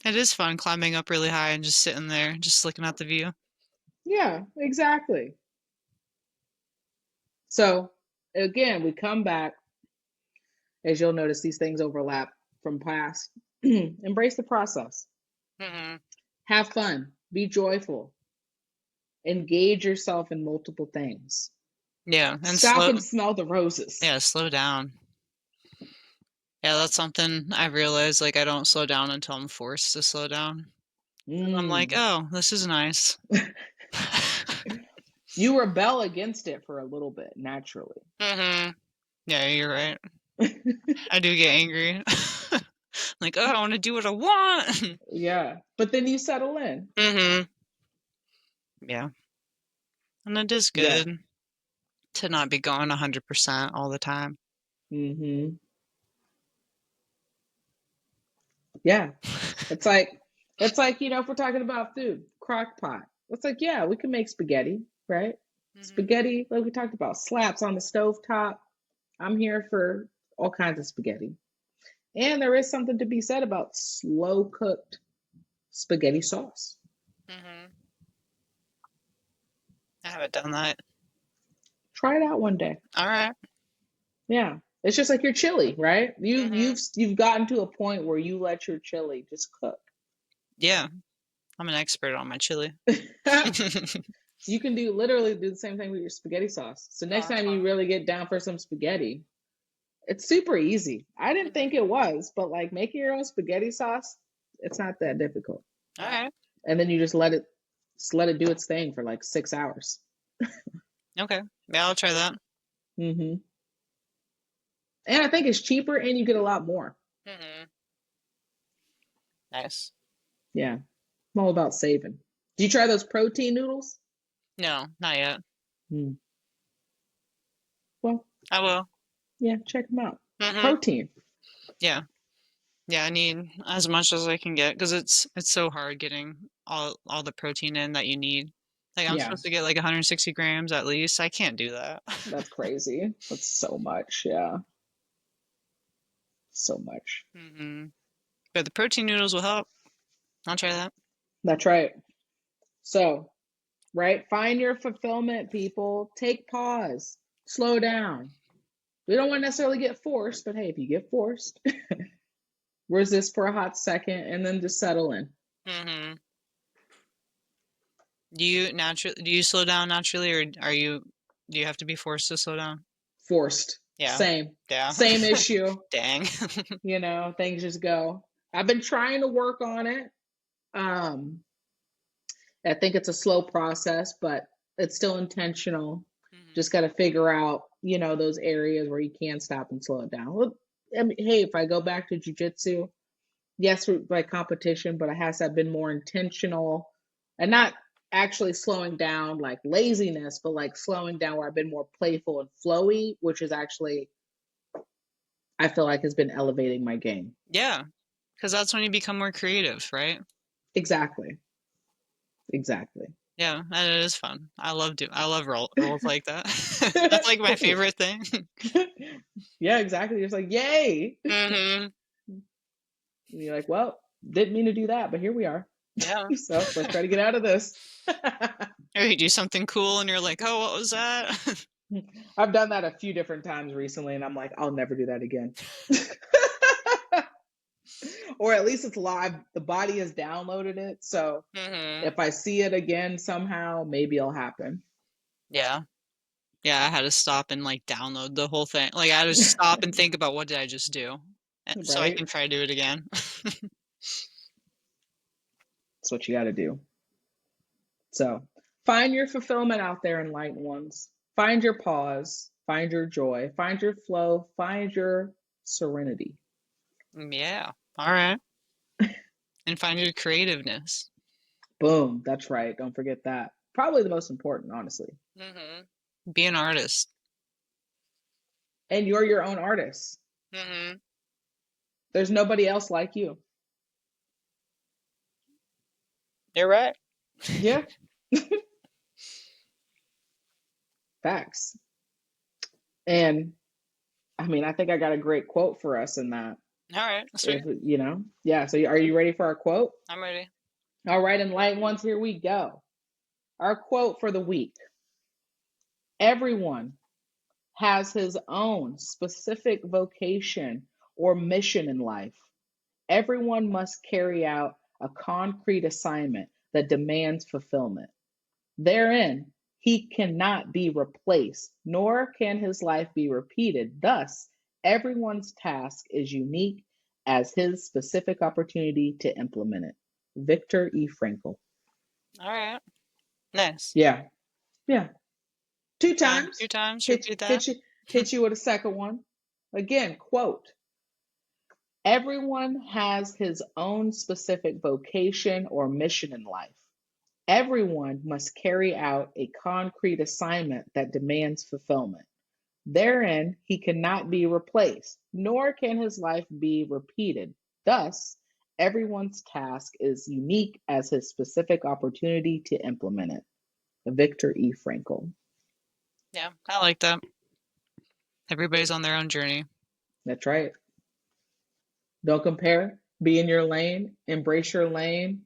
It is fun climbing up really high and just sitting there, just looking at the view. Yeah, exactly. So, again, we come back. As you'll notice, these things overlap from past. Embrace the process. Have fun. Be joyful. Engage yourself in multiple things. Yeah. And stop and smell the roses. Yeah, slow down. Yeah, that's something I realized. I don't slow down until I'm forced to slow down. I'm like, oh, this is nice. You rebel against it for a little bit, naturally. Yeah, you're right. I do get angry. Like, oh, I want to do what I want. Yeah, but then you settle in. Yeah. And it is good to not be going 100% all the time. Yeah. It's like, if we're talking about food, crock pot. It's like, yeah, we can make spaghetti, right? Spaghetti, like we talked about, slaps on the stovetop. I'm here for all kinds of spaghetti. And there is something to be said about slow cooked spaghetti sauce. Mm-hmm. I haven't done that. Try it out one day. All right. Yeah. It's just like your chili, right? You've gotten to a point where you let your chili just cook. Yeah. I'm an expert on my chili. You can literally do the same thing with your spaghetti sauce. So next time you really get down for some spaghetti, it's super easy. I didn't think it was, but like making your own spaghetti sauce, it's not that difficult. All right. And then you just let it do its thing for like 6 hours. Okay. Yeah, I'll try that. Mm-hmm. And I think it's cheaper and you get a lot more. Mm-hmm. Nice. Yeah. I'm all about saving. Do you try those protein noodles? No, not yet. Well, I will. Yeah, check them out. Mm-hmm. Protein. Yeah. Yeah, I need as much as I can get because it's so hard getting all the protein in that you need. Like I'm supposed to get like 160 grams at least. I can't do that. That's crazy. That's so much. Yeah. So much. Mm-hmm. But the protein noodles will help. I'll try that. That's right. So, right, find your fulfillment, people. Take pause. Slow down. We don't want to necessarily get forced, but hey, if you get forced, resist for a hot second and then just settle in. Mm-hmm. Do you slow down naturally, or do you have to be forced to slow down? Forced. Yeah. Same. Yeah. Same issue. Dang. Things just go. I've been trying to work on it. I think it's a slow process, but it's still intentional. Mm-hmm. Just got to figure out, those areas where you can stop and slow it down. Well, I mean, hey, if I go back to jiu-jitsu, yes, by competition, but I've been more intentional and not actually slowing down like laziness, but like slowing down where I've been more playful and flowy, which is actually, I feel like has been elevating my game. Yeah, because that's when you become more creative, right? Exactly. Yeah, and it is fun. I love roles like that. That's like my favorite thing. Yeah, exactly. You're just like, yay! Mm-hmm. And you're like, well, didn't mean to do that, but here we are. Yeah. So let's try to get out of this. Or you do something cool and you're like, oh, what was that? I've done that a few different times recently, and I'm like, I'll never do that again. Or at least it's live. The body has downloaded it. So if I see it again somehow, maybe it'll happen. Yeah. Yeah, I had to stop and like download the whole thing. Like I had to stop and think about what did I just do, so I can try to do it again. That's what you got to do. So find your fulfillment out there, enlightened ones. Find your pause. Find your joy. Find your flow. Find your serenity. Yeah. All right. And find your creativeness. Boom. That's right. Don't forget that. Probably the most important, honestly. Mm-hmm. Be an artist. And you're your own artist. Mm-hmm. There's nobody else like you. You're right. Yeah. Facts. And I mean, I think I got a great quote for us in that. All right. Sweet. Yeah. So are you ready for our quote? I'm ready. All right, enlightened ones, here we go. Our quote for the week. Everyone has his own specific vocation or mission in life. Everyone must carry out a concrete assignment that demands fulfillment. Therein, he cannot be replaced, nor can his life be repeated. Thus, everyone's task is unique as his specific opportunity to implement it. Viktor E. Frankl. All right. Nice. Yeah. 2 times. 2 times. Repeat that. Hit you with a second one. Again, quote. Everyone has his own specific vocation or mission in life. Everyone must carry out a concrete assignment that demands fulfillment. Therein, he cannot be replaced, nor can his life be repeated. Thus, everyone's task is unique as his specific opportunity to implement it. Viktor E. Frankl. Yeah, I like that. Everybody's on their own journey. That's right. Don't compare. Be in your lane. Embrace your lane.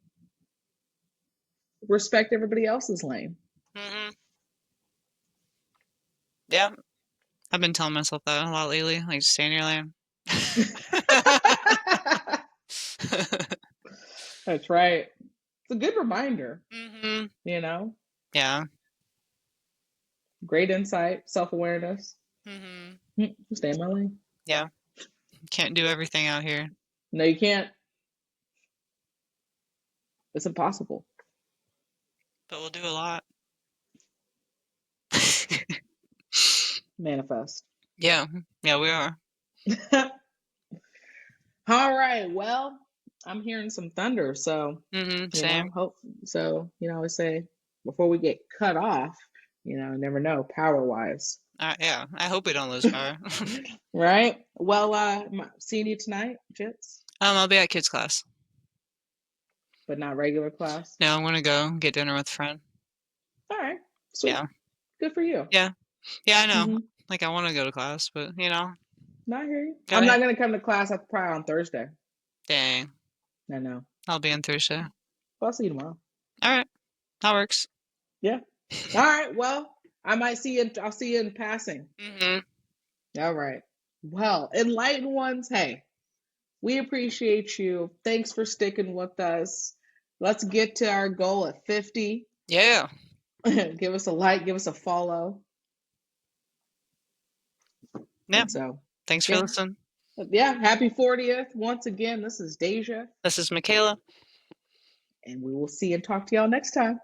Respect everybody else's lane. Mm-hmm. Yeah. I've been telling myself that a lot lately. Like, stay in your lane. That's right. It's a good reminder. Mm-hmm. You know? Yeah. Great insight, self-awareness. Mm-hmm. Stay in my lane. Yeah. Can't do everything out here. No, you can't. It's impossible. But we'll do a lot. Manifest. Yeah. Yeah, we are. All right. Well, I'm hearing some thunder, so same. hope so. I say before we get cut off, never know power wise. Yeah, I hope we don't lose power. Right. Well, seeing you tonight, Jits. I'll be at kids class, but not regular class. No, I'm gonna go get dinner with a friend. All right. Sweet. Yeah. Good for you. Yeah. Yeah, I know. Like, I want to go to class, but Not here. I'm not gonna come to class. I'll probably on Thursday. Dang. I know. I'll be in Thursday. Well, I'll see you tomorrow. All right. That works. Yeah. All right. Well, I might see you. I'll see you in passing. All right. Well, enlightened ones, hey, we appreciate you. Thanks for sticking with us. Let's get to our goal at 50. Yeah. Give us a like, give us a follow. Yeah. So, thanks for listening. Yeah. Happy 40th. Once again, this is Deja. This is Michaela. And we will see and talk to y'all next time.